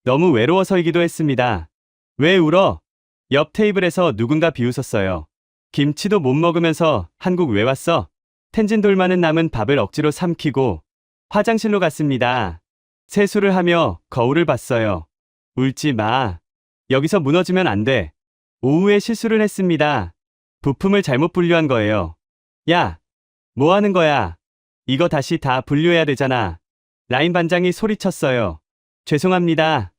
너무 외로워서이기도 했습니다. 왜 울어? 옆 테이블에서 누군가 비웃었어요. 김치도 못 먹으면서 한국 왜 왔어? 텐진 돌마는 남은 밥을 억지로 삼키고 화장실로 갔습니다. 세수를 하며 거울을 봤어요. 울지 마. 여기서 무너지면 안 돼. 오후에 실수를 했습니다. 부품을 잘못 분류한 거예요. 야, 뭐 하는 거야? 이거 다시 다 분류해야 되잖아. 라인 반장이 소리쳤어요. 죄송합니다.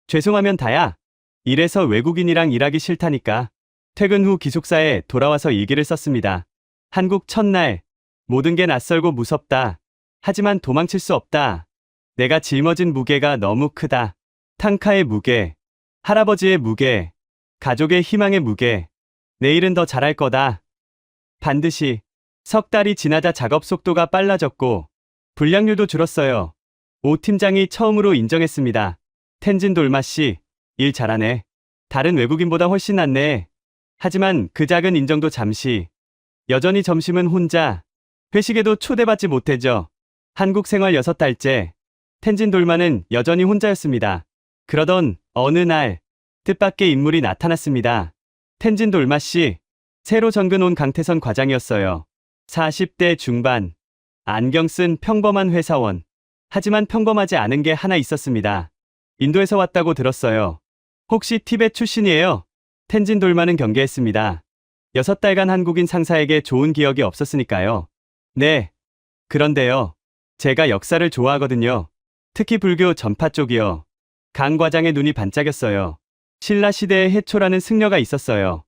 죄송하면 다야. 이래서 외국인이랑 일하기 싫다니까. 퇴근 후 기숙사에 돌아와서 일기를 썼습니다. 한국 첫날, 모든 게 낯설고 무섭다. 하지만 도망칠 수 없다. 내가 짊어진 무게가 너무 크다. 탕카의 무게, 할아버지의 무게, 가족의 희망의 무게. 내일은 더 잘할 거다. 반드시. 석 달이 지나자 작업 속도가 빨라졌고 불량률도 줄었어요. 오 팀장이 처음으로 인정했습니다. 텐진 돌마 씨, 일 잘하네. 다른 외국인보다 훨씬 낫네. 하지만 그 작은 인정도 잠시. 여전히 점심은 혼자. 회식에도 초대받지 못했죠. 한국 생활 6달째. 텐진 돌마는 여전히 혼자였습니다. 그러던 어느 날 뜻밖의 인물이 나타났습니다. 텐진 돌마 씨, 새로 전근 온 강태선 과장이었어요. 40대 중반, 안경 쓴 평범한 회사원. 하지만 평범하지 않은 게 하나 있었습니다. 인도에서 왔다고 들었어요. 혹시 티벳 출신이에요? 텐진 돌마는 경계했습니다. 6달간 한국인 상사에게 좋은 기억이 없었으니까요. 네. 그런데요. 제가 역사를 좋아하거든요. 특히 불교 전파 쪽이요. 강 과장의 눈이 반짝였어요. 신라 시대에 해초라는 승려가 있었어요.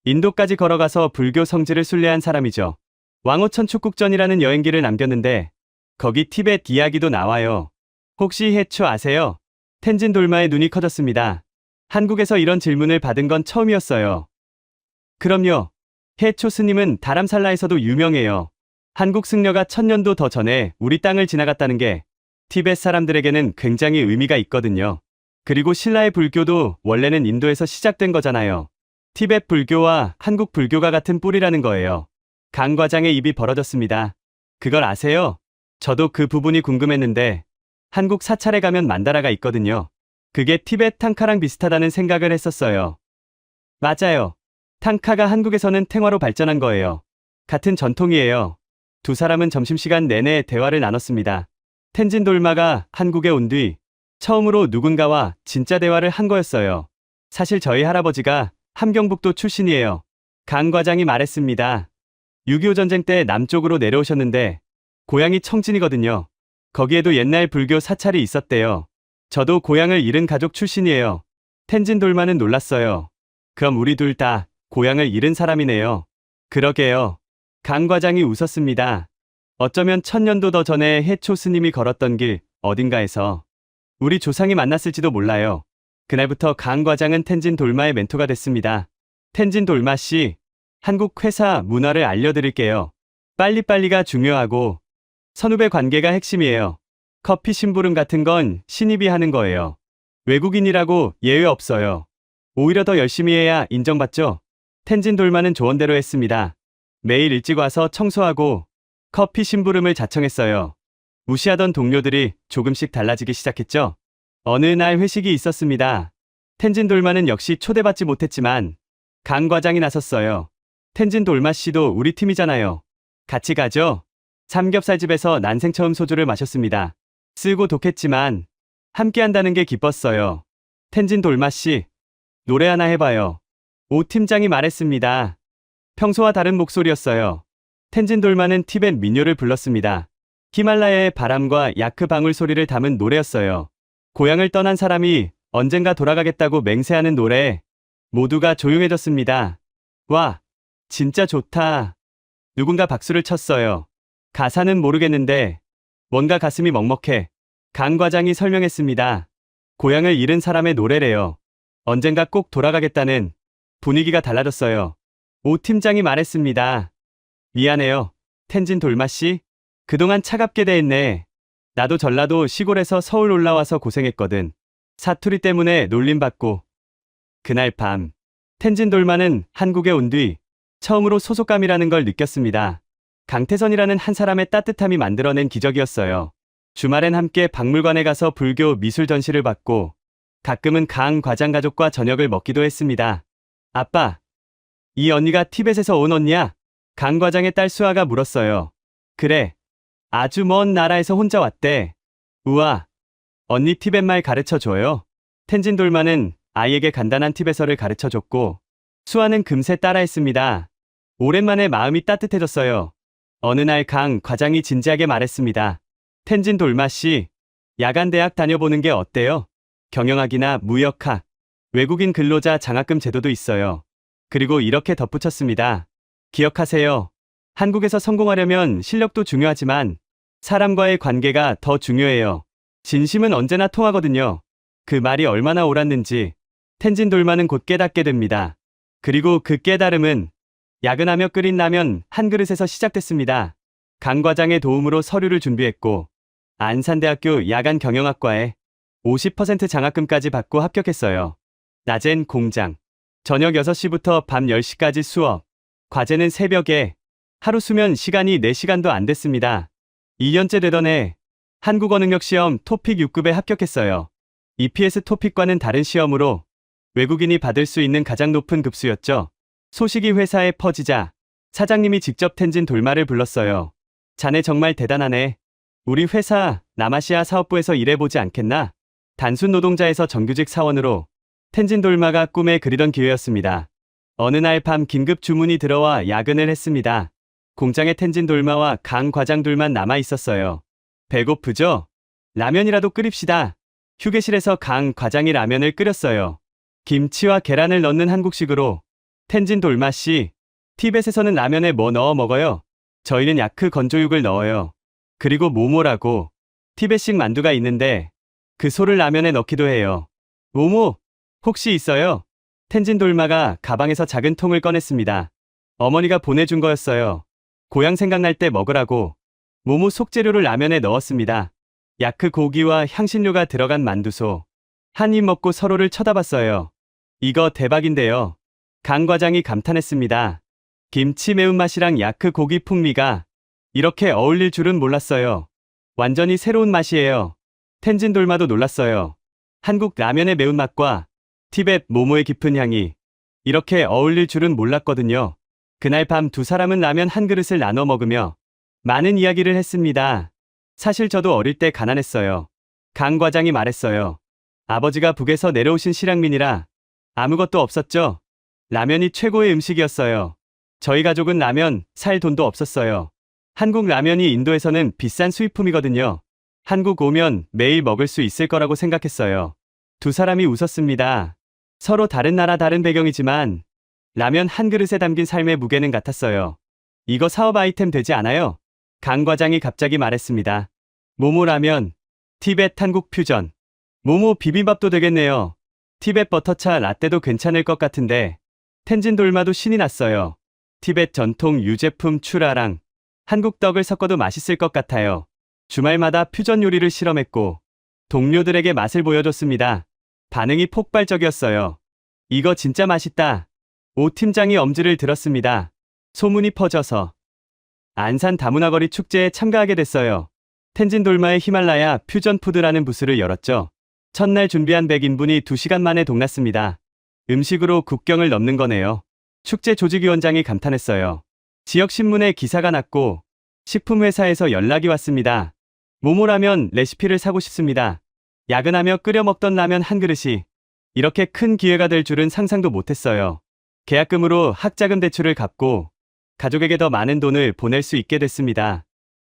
인도까지 걸어가서 불교 성지를 순례한 사람이죠. 왕오천 축국전이라는 여행기를 남겼는데 거기 티벳 이야기도 나와요. 혹시 해초 아세요? 텐진 돌마의 눈이 커졌습니다. 한국에서 이런 질문을 받은 건 처음이었어요. 그럼요. 해초 스님은 다람살라에서도 유명해요. 한국 승려가 1000년도 더 전에 우리 땅을 지나갔다는 게 티벳 사람들에게는 굉장히 의미가 있거든요. 그리고 신라의 불교도 원래는 인도에서 시작된 거잖아요. 티벳 불교와 한국 불교가 같은 뿌리라는 거예요. 강 과장의 입이 벌어졌습니다. 그걸 아세요? 저도 그 부분이 궁금했는데 한국 사찰에 가면 만다라가 있거든요. 그게 티벳 탕카랑 비슷하다는 생각을 했었어요. 맞아요. 탕카가 한국에서는 탱화로 발전한 거예요. 같은 전통이에요. 두 사람은 점심시간 내내 대화를 나눴습니다. 텐진 돌마가 한국에 온 뒤 처음으로 누군가와 진짜 대화를 한 거였어요. 사실 저희 할아버지가 함경북도 출신이에요. 강 과장이 말했습니다. 6.25 전쟁 때 남쪽으로 내려오셨는데 고향이 청진이거든요. 거기에도 옛날 불교 사찰이 있었대요. 저도 고향을 잃은 가족 출신이에요. 텐진 돌마는 놀랐어요. 그럼 우리 둘 다 고향을 잃은 사람이네요. 그러게요. 강 과장이 웃었습니다. 어쩌면 1000년도 더 전에 해초 스님이 걸었던 길 어딘가에서 우리 조상이 만났을지도 몰라요. 그날부터 강 과장은 텐진 돌마의 멘토가 됐습니다. 텐진 돌마 씨, 한국 회사 문화를 알려드릴게요. 빨리빨리가 중요하고 선후배 관계가 핵심이에요. 커피 심부름 같은 건 신입이 하는 거예요. 외국인이라고 예외 없어요. 오히려 더 열심히 해야 인정받죠? 텐진 돌마는 조언대로 했습니다. 매일 일찍 와서 청소하고 커피 심부름을 자청했어요. 무시하던 동료들이 조금씩 달라지기 시작했죠. 어느 날 회식이 있었습니다. 텐진 돌마는 역시 초대받지 못했지만 강 과장이 나섰어요. 텐진 돌마 씨도 우리 팀이잖아요. 같이 가죠? 삼겹살집에서 난생 처음 소주를 마셨습니다. 쓰고 독했지만 함께 한다는 게 기뻤어요. 텐진 돌마 씨, 노래 하나 해봐요. 오 팀장이 말했습니다. 평소와 다른 목소리였어요. 텐진 돌마는 티벳 민요를 불렀습니다. 히말라야의 바람과 야크 방울 소리를 담은 노래였어요. 고향을 떠난 사람이 언젠가 돌아가겠다고 맹세하는 노래. 모두가 조용해졌습니다. 와, 진짜 좋다. 누군가 박수를 쳤어요. 가사는 모르겠는데 뭔가 가슴이 먹먹해. 강 과장이 설명했습니다. 고향을 잃은 사람의 노래래요. 언젠가 꼭 돌아가겠다는. 분위기가 달라졌어요. 오 팀장이 말했습니다. 미안해요. 텐진 돌마 씨. 그동안 차갑게 대했네. 나도 전라도 시골에서 서울 올라와서 고생했거든. 사투리 때문에 놀림받고. 그날 밤, 텐진 돌마는 한국에 온 뒤 처음으로 소속감이라는 걸 느꼈습니다. 강태선이라는 한 사람의 따뜻함이 만들어낸 기적이었어요. 주말엔 함께 박물관에 가서 불교 미술 전시를 받고 가끔은 강 과장 가족과 저녁을 먹기도 했습니다. 아빠, 이 언니가 티벳에서 온 언니야? 강 과장의 딸 수아가 물었어요. 그래. 아주 먼 나라에서 혼자 왔대. 우와. 언니 티벳말 가르쳐줘요. 텐진 돌마는 아이에게 간단한 티벳어를 가르쳐줬고 수아는 금세 따라했습니다. 오랜만에 마음이 따뜻해졌어요. 어느 날 강 과장이 진지하게 말했습니다. 텐진 돌마 씨, 야간 대학 다녀보는 게 어때요? 경영학이나 무역학, 외국인 근로자 장학금 제도도 있어요. 그리고 이렇게 덧붙였습니다. 기억하세요. 한국에서 성공하려면 실력도 중요하지만 사람과의 관계가 더 중요해요. 진심은 언제나 통하거든요. 그 말이 얼마나 옳았는지 텐진 돌마는 곧 깨닫게 됩니다. 그리고 그 깨달음은 야근하며 끓인 라면 한 그릇에서 시작됐습니다. 강 과장의 도움으로 서류를 준비했고 안산대학교 야간 경영학과에 50% 장학금까지 받고 합격했어요. 낮엔 공장, 저녁 6시부터 밤 10시까지 수업, 과제는 새벽에, 하루 수면 시간이 4시간도 안 됐습니다. 2년째 되던 해 한국어 능력 시험 토픽 6급에 합격했어요. EPS 토픽과는 다른 시험으로 외국인이 받을 수 있는 가장 높은 급수였죠. 소식이 회사에 퍼지자 사장님이 직접 텐진 돌마를 불렀어요. 자네 정말 대단하네. 우리 회사 남아시아 사업부에서 일해보지 않겠나? 단순 노동자에서 정규직 사원으로 텐진 돌마가 꿈에 그리던 기회였습니다. 어느 날 밤 긴급 주문이 들어와 야근을 했습니다. 공장에 텐진 돌마와 강 과장 둘만 남아 있었어요. 배고프죠? 라면이라도 끓입시다. 휴게실에서 강 과장이 라면을 끓였어요. 김치와 계란을 넣는 한국식으로. 텐진 돌마 씨, 티벳에서는 라면에 뭐 넣어 먹어요? 저희는 야크 건조육을 넣어요. 그리고 모모라고 티벳식 만두가 있는데 그 소를 라면에 넣기도 해요. 모모, 혹시 있어요? 텐진 돌마가 가방에서 작은 통을 꺼냈습니다. 어머니가 보내준 거였어요. 고향 생각날 때 먹으라고. 모모 속재료를 라면에 넣었습니다. 야크 고기와 향신료가 들어간 만두소. 한 입 먹고 서로를 쳐다봤어요. 이거 대박인데요. 강 과장이 감탄했습니다. 김치 매운맛이랑 야크 고기 풍미가 이렇게 어울릴 줄은 몰랐어요. 완전히 새로운 맛이에요. 텐진 돌마도 놀랐어요. 한국 라면의 매운맛과 티벳 모모의 깊은 향이 이렇게 어울릴 줄은 몰랐거든요. 그날 밤 두 사람은 라면 한 그릇을 나눠 먹으며 많은 이야기를 했습니다. 사실 저도 어릴 때 가난했어요. 강 과장이 말했어요. 아버지가 북에서 내려오신 실향민이라 아무것도 없었죠. 라면이 최고의 음식이었어요. 저희 가족은 라면 살 돈도 없었어요. 한국 라면이 인도에서는 비싼 수입품이거든요. 한국 오면 매일 먹을 수 있을 거라고 생각했어요. 두 사람이 웃었습니다. 서로 다른 나라 다른 배경이지만 라면 한 그릇에 담긴 삶의 무게는 같았어요. 이거 사업 아이템 되지 않아요? 강 과장이 갑자기 말했습니다. 모모 라면, 티벳 한국 퓨전. 모모 비빔밥도 되겠네요. 티벳 버터차 라떼도 괜찮을 것 같은데. 텐진 돌마도 신이 났어요. 티벳 전통 유제품 추라랑 한국 떡을 섞어도 맛있을 것 같아요. 주말마다 퓨전 요리를 실험했고 동료들에게 맛을 보여줬습니다. 반응이 폭발적이었어요. 이거 진짜 맛있다. 오 팀장이 엄지를 들었습니다. 소문이 퍼져서 안산 다문화거리 축제에 참가하게 됐어요. 텐진 돌마의 히말라야 퓨전 푸드라는 부스를 열었죠. 첫날 준비한 100인분이 2시간 만에 동났습니다. 음식으로 국경을 넘는 거네요. 축제 조직위원장이 감탄했어요. 지역 신문에 기사가 났고 식품회사에서 연락이 왔습니다. 모모라면 레시피를 사고 싶습니다. 야근하며 끓여 먹던 라면 한 그릇이 이렇게 큰 기회가 될 줄은 상상도 못했어요. 계약금으로 학자금 대출을 갚고 가족에게 더 많은 돈을 보낼 수 있게 됐습니다.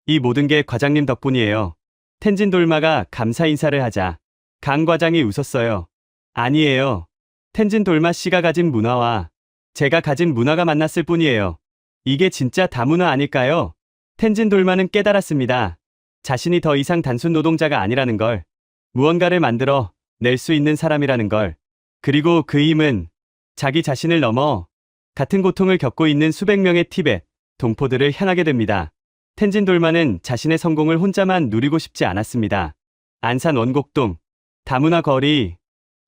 이 모든 게 과장님 덕분이에요. 텐진 돌마가 감사 인사를 하자 강 과장이 웃었어요. 아니에요. 텐진 돌마 씨가 가진 문화와 제가 가진 문화가 만났을 뿐이에요. 이게 진짜 다문화 아닐까요? 텐진 돌마는 깨달았습니다. 자신이 더 이상 단순 노동자가 아니라는 걸, 무언가를 만들어 낼 수 있는 사람이라는 걸, 그리고 그 힘은 자기 자신을 넘어 같은 고통을 겪고 있는 수백 명의 티벳, 동포들을 향하게 됩니다. 텐진 돌마는 자신의 성공을 혼자만 누리고 싶지 않았습니다. 안산 원곡동, 다문화 거리,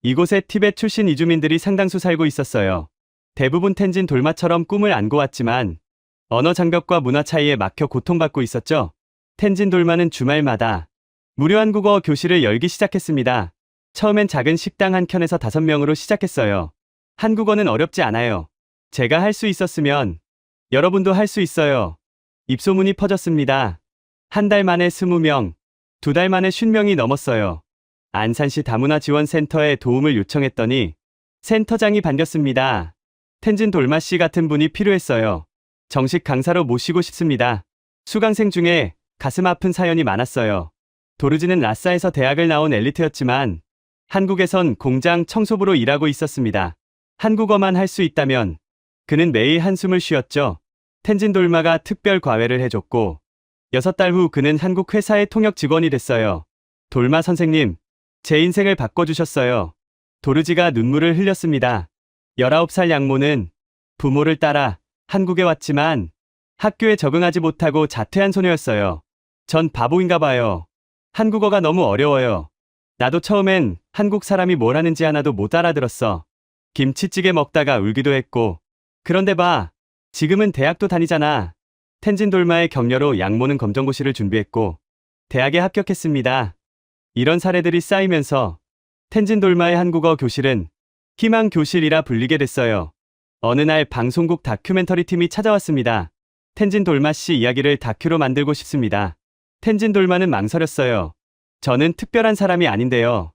이곳에 티벳 출신 이주민들이 상당수 살고 있었어요. 대부분 텐진 돌마처럼 꿈을 안고 왔지만 언어 장벽과 문화 차이에 막혀 고통받고 있었죠. 텐진 돌마는 주말마다 무료 한국어 교실을 열기 시작했습니다. 처음엔 작은 식당 한 켠에서 5명으로 시작했어요. 한국어는 어렵지 않아요. 제가 할 수 있었으면 여러분도 할 수 있어요. 입소문이 퍼졌습니다. 한 달 만에 20명, 2달 만에 50명이 넘었어요. 안산시 다문화지원센터에 도움을 요청했더니 센터장이 반겼습니다. 텐진 돌마 씨 같은 분이 필요했어요. 정식 강사로 모시고 싶습니다. 수강생 중에 가슴 아픈 사연이 많았어요. 도르지는 라싸에서 대학을 나온 엘리트였지만 한국에선 공장 청소부로 일하고 있었습니다. 한국어만 할 수 있다면 그는 매일 한숨을 쉬었죠. 텐진 돌마가 특별 과외를 해줬고 6달 후 그는 한국 회사의 통역 직원이 됐어요. 돌마 선생님, 제 인생을 바꿔주셨어요. 도르지가 눈물을 흘렸습니다. 19살 양모는 부모를 따라 한국에 왔지만 학교에 적응하지 못하고 자퇴한 소녀였어요. 전 바보인가 봐요. 한국어가 너무 어려워요. 나도 처음엔 한국 사람이 뭘 하는지 하나도 못 알아들었어. 김치찌개 먹다가 울기도 했고. 그런데 봐. 지금은 대학도 다니잖아. 텐진 돌마의 격려로 양모는 검정고시를 준비했고 대학에 합격했습니다. 이런 사례들이 쌓이면서 텐진 돌마의 한국어 교실은 희망 교실이라 불리게 됐어요. 어느 날 방송국 다큐멘터리 팀이 찾아왔습니다. 텐진 돌마 씨 이야기를 다큐로 만들고 싶습니다. 텐진 돌마는 망설였어요. 저는 특별한 사람이 아닌데요.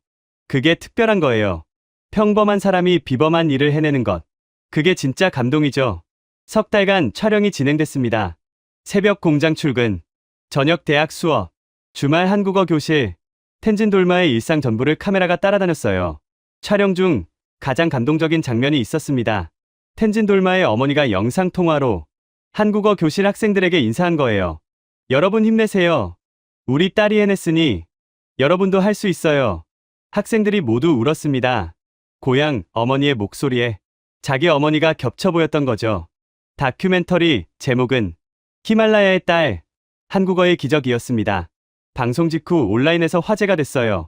그게 특별한 거예요. 평범한 사람이 비범한 일을 해내는 것. 그게 진짜 감동이죠. 석 달간 촬영이 진행됐습니다. 새벽 공장 출근, 저녁 대학 수업, 주말 한국어 교실, 텐진 돌마의 일상 전부를 카메라가 따라다녔어요. 촬영 중 가장 감동적인 장면이 있었습니다. 텐진 돌마의 어머니가 영상통화로 한국어 교실 학생들에게 인사한 거예요. 여러분 힘내세요. 우리 딸이 해냈으니 여러분도 할 수 있어요. 학생들이 모두 울었습니다. 고향 어머니의 목소리에 자기 어머니가 겹쳐 보였던 거죠. 다큐멘터리 제목은 히말라야의 딸, 한국어의 기적이었습니다. 방송 직후 온라인에서 화제가 됐어요.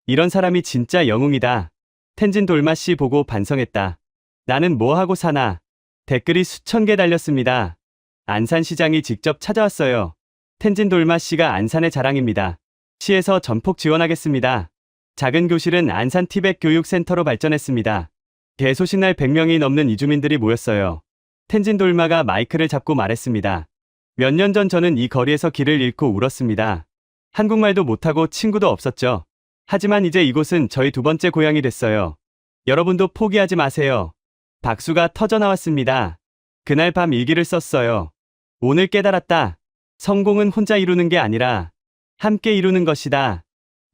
이런 사람이 진짜 영웅이다. 텐진 돌마 씨 보고 반성했다. 나는 뭐 하고 사나. 댓글이 수천 개 달렸습니다. 안산시장이 직접 찾아왔어요. 텐진 돌마 씨가 안산의 자랑입니다. 시에서 전폭 지원하겠습니다. 작은 교실은 안산 티벳 교육센터로 발전했습니다. 개소식날 100명이 넘는 이주민들이 모였어요. 텐진 돌마가 마이크를 잡고 말했습니다. 몇 년 전 저는 이 거리에서 길을 잃고 울었습니다. 한국말도 못하고 친구도 없었죠. 하지만 이제 이곳은 저희 두 번째 고향이 됐어요. 여러분도 포기하지 마세요. 박수가 터져 나왔습니다. 그날 밤 일기를 썼어요. 오늘 깨달았다. 성공은 혼자 이루는 게 아니라 함께 이루는 것이다.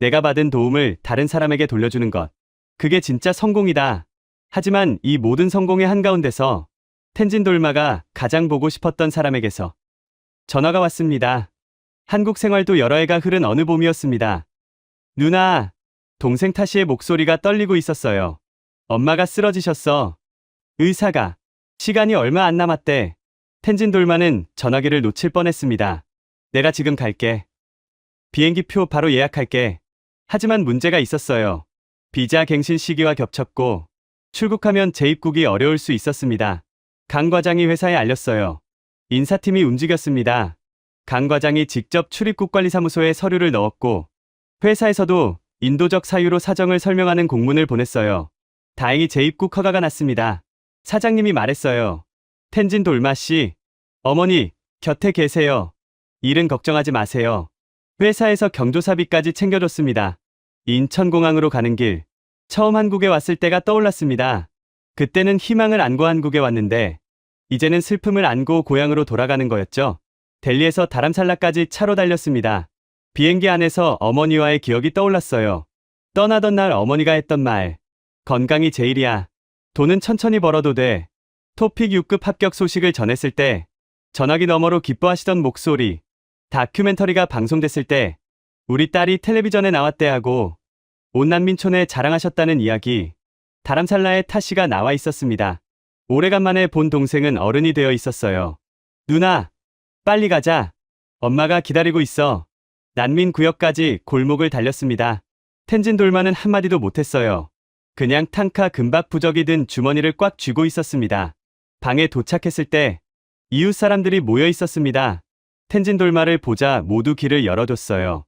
내가 받은 도움을 다른 사람에게 돌려주는 것. 그게 진짜 성공이다. 하지만 이 모든 성공의 한가운데서 텐진 돌마가 가장 보고 싶었던 사람에게서 전화가 왔습니다. 한국 생활도 여러 해가 흐른 어느 봄이었습니다. 누나, 동생 타시의 목소리가 떨리고 있었어요. 엄마가 쓰러지셨어. 의사가. 시간이 얼마 안 남았대. 텐진 돌마는 전화기를 놓칠 뻔했습니다. 내가 지금 갈게. 비행기표 바로 예약할게. 하지만 문제가 있었어요. 비자 갱신 시기와 겹쳤고 출국하면 재입국이 어려울 수 있었습니다. 강 과장이 회사에 알렸어요. 인사팀이 움직였습니다. 강 과장이 직접 출입국관리사무소에 서류를 넣었고 회사에서도 인도적 사유로 사정을 설명하는 공문을 보냈어요. 다행히 재입국 허가가 났습니다. 사장님이 말했어요. 텐진 돌마 씨, 어머니 곁에 계세요. 일은 걱정하지 마세요. 회사에서 경조사비까지 챙겨줬습니다. 인천공항으로 가는 길, 처음 한국에 왔을 때가 떠올랐습니다. 그때는 희망을 안고 한국에 왔는데 이제는 슬픔을 안고 고향으로 돌아가는 거였죠. 델리에서 다람살라까지 차로 달렸습니다. 비행기 안에서 어머니와의 기억이 떠올랐어요. 떠나던 날 어머니가 했던 말. 건강이 제일이야. 돈은 천천히 벌어도 돼. 토픽 6급 합격 소식을 전했을 때 전화기 너머로 기뻐하시던 목소리. 다큐멘터리가 방송됐을 때 우리 딸이 텔레비전에 나왔대 하고 온 난민촌에 자랑하셨다는 이야기. 다람살라에 타시가 나와 있었습니다. 오래간만에 본 동생은 어른이 되어 있었어요. 누나, 빨리 가자. 엄마가 기다리고 있어. 난민 구역까지 골목을 달렸습니다. 텐진 돌마는 한마디도 못했어요. 그냥 탕카 금박 부적이 든 주머니를 꽉 쥐고 있었습니다. 방에 도착했을 때 이웃 사람들이 모여 있었습니다. 텐진 돌마를 보자 모두 길을 열어줬어요.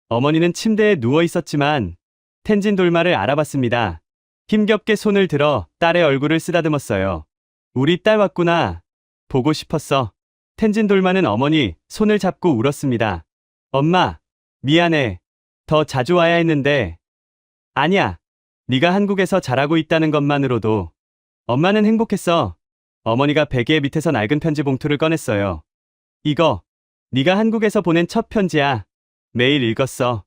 어머니는 침대에 누워 있었지만 텐진 돌마를 알아봤습니다. 힘겹게 손을 들어 딸의 얼굴을 쓰다듬었어요. 우리 딸 왔구나. 보고 싶었어. 텐진 돌마는 어머니 손을 잡고 울었습니다. 엄마, 미안해. 더 자주 와야 했는데. 아니야. 네가 한국에서 잘하고 있다는 것만으로도 엄마는 행복했어. 어머니가 베개 밑에서 낡은 편지 봉투를 꺼냈어요. 이거 네가 한국에서 보낸 첫 편지야. 매일 읽었어.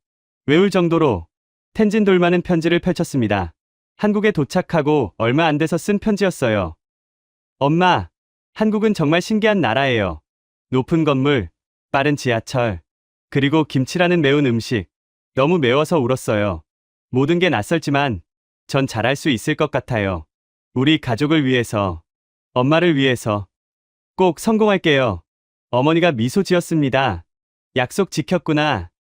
외울 정도로. 텐진 돌마는 편지를 펼쳤습니다. 한국에 도착하고 얼마 안 돼서 쓴 편지였어요. 엄마, 한국은 정말 신기한 나라예요. 높은 건물, 빠른 지하철, 그리고 김치라는 매운 음식. 너무 매워서 울었어요. 모든 게 낯설지만 전 잘할 수 있을 것 같아요. 우리 가족을 위해서, 엄마를 위해서 꼭 성공할게요. 어머니가 미소 지었습니다. 약속 지켰구나.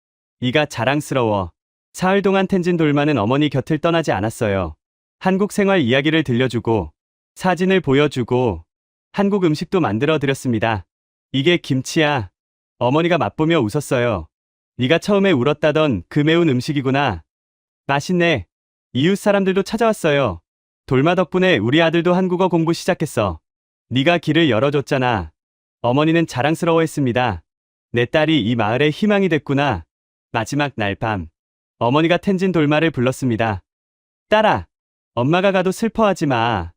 네가 자랑스러워. 사흘 동안 텐진 돌마는 어머니 곁을 떠나지 않았어요. 한국 생활 이야기를 들려주고 사진을 보여주고 한국 음식도 만들어 드렸습니다. 이게 김치야. 어머니가 맛보며 웃었어요. 네가 처음에 울었다던 그 매운 음식이구나. 맛있네. 이웃 사람들도 찾아왔어요. 돌마 덕분에 우리 아들도 한국어 공부 시작했어. 네가 길을 열어줬잖아. 어머니는 자랑스러워했습니다. 내 딸이 이 마을의 희망이 됐구나. 마지막 날 밤, 어머니가 텐진 돌마를 불렀습니다. 딸아, 엄마가 가도 슬퍼하지 마.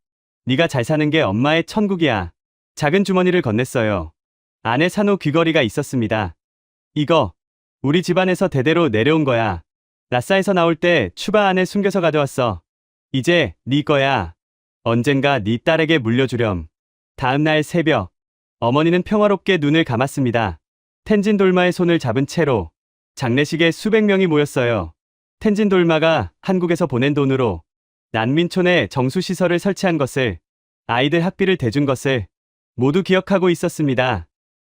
네가 잘 사는 게 엄마의 천국이야. 작은 주머니를 건넸어요. 안에 산호 귀걸이가 있었습니다. 이거 우리 집안에서 대대로 내려온 거야. 라싸에서 나올 때 추바 안에 숨겨서 가져왔어. 이제 네 거야. 언젠가 네 딸에게 물려주렴. 다음 날 새벽, 어머니는 평화롭게 눈을 감았습니다. 텐진 돌마의 손을 잡은 채로 장례식에 수백 명이 모였어요. 텐진 돌마가 한국에서 보낸 돈으로 난민촌에 정수시설을 설치한 것을, 아이들 학비를 대준 것을 모두 기억하고 있었습니다.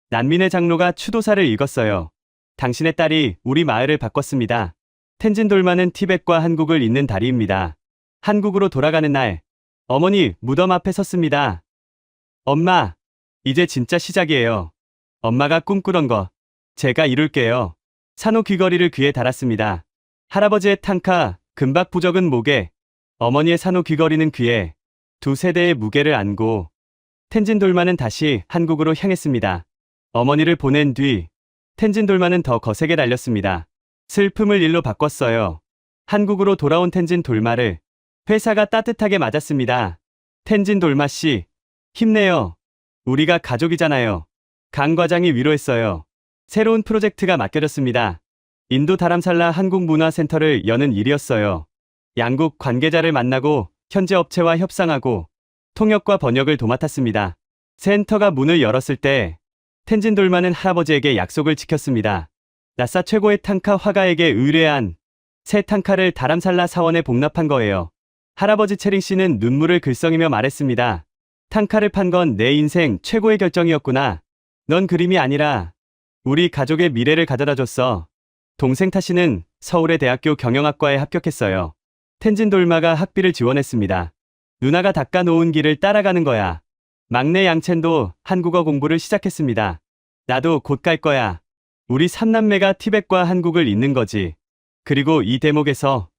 난민의 장로가 추도사를 읽었어요. 당신의 딸이 우리 마을을 바꿨습니다. 텐진 돌마는 티벳과 한국을 잇는 다리입니다. 한국으로 돌아가는 날, 어머니 무덤 앞에 섰습니다. 엄마, 이제 진짜 시작이에요. 엄마가 꿈꾸던 거 제가 이룰게요. 산호 귀걸이를 귀에 달았습니다. 할아버지의 탕카 금박 부적은 목에, 어머니의 산호 귀걸이는 귀에 두 세대의 무게를 안고 텐진 돌마는 다시 한국으로 향했습니다. 어머니를 보낸 뒤 텐진 돌마는 더 거세게 달렸습니다. 슬픔을 일로 바꿨어요. 한국으로 돌아온 텐진 돌마를 회사가 따뜻하게 맞았습니다. 텐진 돌마 씨, 힘내요. 우리가 가족이잖아요. 강 과장이 위로했어요. 새로운 프로젝트가 맡겨졌습니다. 인도 다람살라 한국문화센터를 여는 일이었어요. 양국 관계자를 만나고 현지 업체와 협상하고 통역과 번역을 도맡았습니다. 센터가 문을 열었을 때 텐진 돌마는 할아버지에게 약속을 지켰습니다. 나사 최고의 탕카 화가에게 의뢰한 새 탕카를 다람살라 사원에 복납한 거예요. 할아버지 체링 씨는 눈물을 글썽이며 말했습니다. 탕카를 판 건 내 인생 최고의 결정이었구나. 넌 그림이 아니라 우리 가족의 미래를 가져다 줬어. 동생 타시는 서울의 대학교 경영학과에 합격했어요. 텐진 돌마가 학비를 지원했습니다. 누나가 닦아놓은 길을 따라가는 거야. 막내 양첸도 한국어 공부를 시작했습니다. 나도 곧 갈 거야. 우리 삼남매가 티벳과 한국을 잇는 거지. 그리고 이 대목에서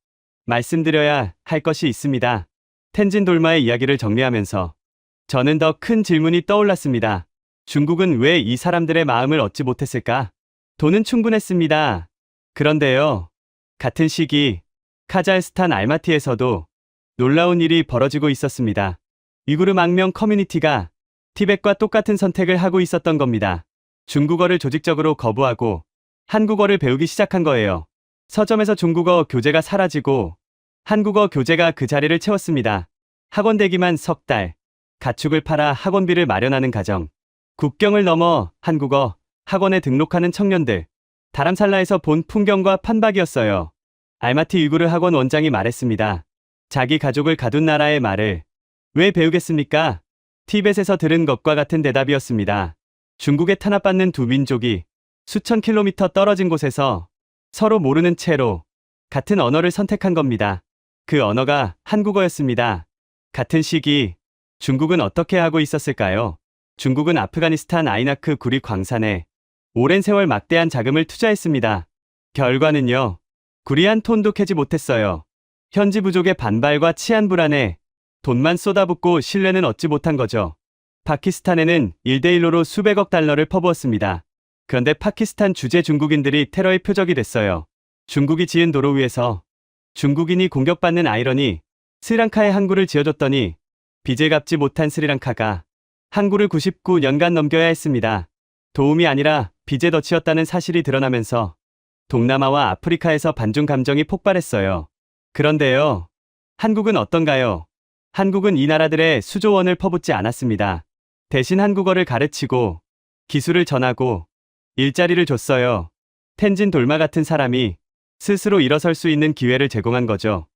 말씀드려야 할 것이 있습니다. 텐진 돌마의 이야기를 정리하면서 저는 더 큰 질문이 떠올랐습니다. 중국은 왜 이 사람들의 마음을 얻지 못했을까? 돈은 충분했습니다. 그런데요. 같은 시기 카자흐스탄 알마티에서도 놀라운 일이 벌어지고 있었습니다. 위구르 망명 커뮤니티가 티벳과 똑같은 선택을 하고 있었던 겁니다. 중국어를 조직적으로 거부하고 한국어를 배우기 시작한 거예요. 서점에서 중국어 교재가 사라지고 한국어 교재가 그 자리를 채웠습니다. 학원 대기만 석 달, 가축을 팔아 학원비를 마련하는 가정, 국경을 넘어 한국어 학원에 등록하는 청년들, 다람살라에서 본 풍경과 판박이었어요. 알마티 위구르 학원 원장이 말했습니다. 자기 가족을 가둔 나라의 말을 왜 배우겠습니까? 티벳에서 들은 것과 같은 대답이었습니다. 중국에 탄압받는 두 민족이 수천 킬로미터 떨어진 곳에서 서로 모르는 채로 같은 언어를 선택한 겁니다. 그 언어가 한국어였습니다. 같은 시기 중국은 어떻게 하고 있었을까요? 중국은 아프가니스탄 아이나크 구리 광산에 오랜 세월 막대한 자금을 투자했습니다. 결과는요. 구리 한 톤도 캐지 못했어요. 현지 부족의 반발과 치안 불안에 돈만 쏟아붓고 신뢰는 얻지 못한 거죠. 파키스탄에는 1대1로로 수백억 달러를 퍼부었습니다. 그런데 파키스탄 주재 중국인들이 테러의 표적이 됐어요. 중국이 지은 도로 위에서 중국인이 공격받는 아이러니 스리랑카에 항구를 지어줬더니 빚을 갚지 못한 스리랑카가 항구를 99년간 넘겨야 했습니다. 도움이 아니라 빚에 덫이었다는 사실이 드러나면서 동남아와 아프리카에서 반중 감정이 폭발했어요. 그런데요. 한국은 어떤가요? 한국은 이 나라들의 수조 원을 퍼붓지 않았습니다. 대신 한국어를 가르치고 기술을 전하고 일자리를 줬어요. 텐진 돌마 같은 사람이 스스로 일어설 수 있는 기회를 제공한 거죠.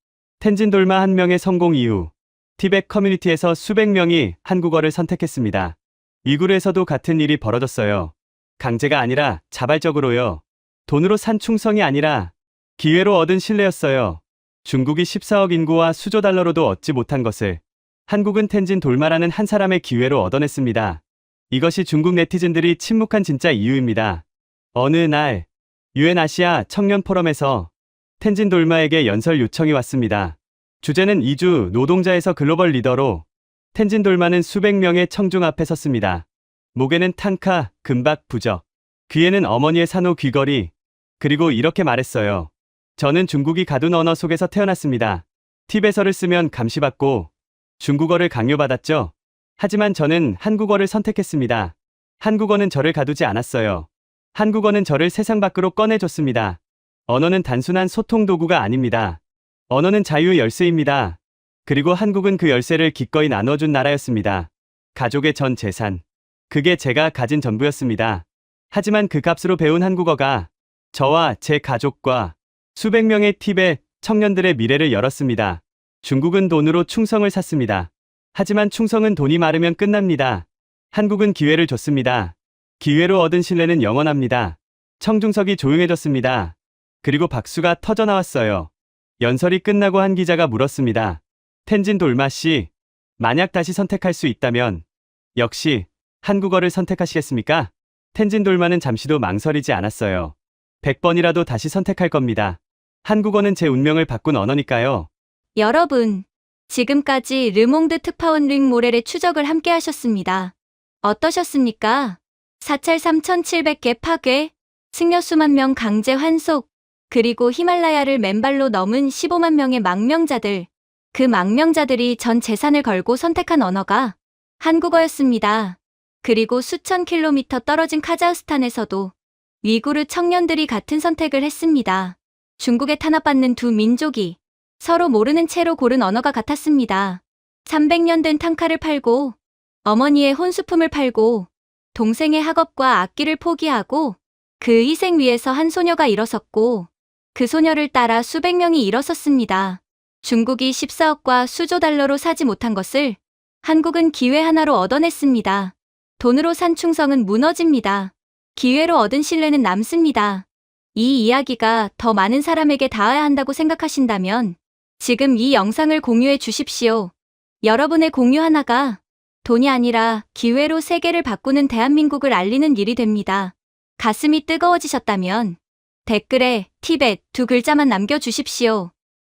텐진 돌마 한 명의 성공 이후 티벳 커뮤니티에서 수백 명이 한국어를 선택했습니다. 위구르에서도 같은 일이 벌어졌어요. 강제가 아니라 자발적으로요. 돈으로 산 충성이 아니라 기회로 얻은 신뢰였어요. 중국이 14억 인구와 수조 달러로도 얻지 못한 것을 한국은 텐진 돌마라는 한 사람의 기회로 얻어냈습니다. 이것이 중국 네티즌들이 침묵한 진짜 이유입니다. 어느 날 UN 아시아 청년 포럼에서 텐진 돌마에게 연설 요청이 왔습니다. 주제는 이주 노동자에서 글로벌 리더로 텐진 돌마는 수백 명의 청중 앞에 섰습니다. 목에는 탕카, 금박, 부적, 귀에는 어머니의 산호 귀걸이, 그리고 이렇게 말했어요. 저는 중국이 가둔 언어 속에서 태어났습니다. 티베서를 쓰면 감시받고 중국어를 강요받았죠. 하지만 저는 한국어를 선택했습니다. 한국어는 저를 가두지 않았어요. 한국어는 저를 세상 밖으로 꺼내줬습니다. 언어는 단순한 소통 도구가 아닙니다. 언어는 자유의 열쇠입니다. 그리고 한국은 그 열쇠를 기꺼이 나눠준 나라였습니다. 가족의 전 재산. 그게 제가 가진 전부였습니다. 하지만 그 값으로 배운 한국어가 저와 제 가족과 수백 명의 티벳 청년들의 미래를 열었습니다. 중국은 돈으로 충성을 샀습니다. 하지만 충성은 돈이 마르면 끝납니다. 한국은 기회를 줬습니다. 기회로 얻은 신뢰는 영원합니다. 청중석이 조용해졌습니다. 그리고 박수가 터져나왔어요. 연설이 끝나고 한 기자가 물었습니다. 텐진 돌마 씨, 만약 다시 선택할 수 있다면 역시 한국어를 선택하시겠습니까? 텐진 돌마는 잠시도 망설이지 않았어요. 100번이라도 다시 선택할 겁니다. 한국어는 제 운명을 바꾼 언어니까요. 여러분, 지금까지 르몽드 특파원 릭 모렐의 추적을 함께 하셨습니다. 어떠셨습니까? 사찰 3,700개 파괴, 승려 수만 명 강제 환속, 그리고 히말라야를 맨발로 넘은 15만 명의 망명자들. 그 망명자들이 전 재산을 걸고 선택한 언어가 한국어였습니다. 그리고 수천 킬로미터 떨어진 카자흐스탄에서도 위구르 청년들이 같은 선택을 했습니다. 중국에 탄압받는 두 민족이 서로 모르는 채로 고른 언어가 같았습니다. 300년 된 탕카를 팔고 어머니의 혼수품을 팔고 동생의 학업과 악기를 포기하고 그 희생 위에서 한 소녀가 일어섰고 그 소녀를 따라 수백 명이 일어섰습니다. 중국이 14억과 수조 달러로 사지 못한 것을 한국은 기회 하나로 얻어냈습니다. 돈으로 산 충성은 무너집니다. 기회로 얻은 신뢰는 남습니다. 이 이야기가 더 많은 사람에게 닿아야 한다고 생각하신다면 지금 이 영상을 공유해 주십시오. 여러분의 공유 하나가 돈이 아니라 기회로 세계를 바꾸는 대한민국을 알리는 일이 됩니다. 가슴이 뜨거워지셨다면 댓글에 티벳 두 글자만 남겨주십시오.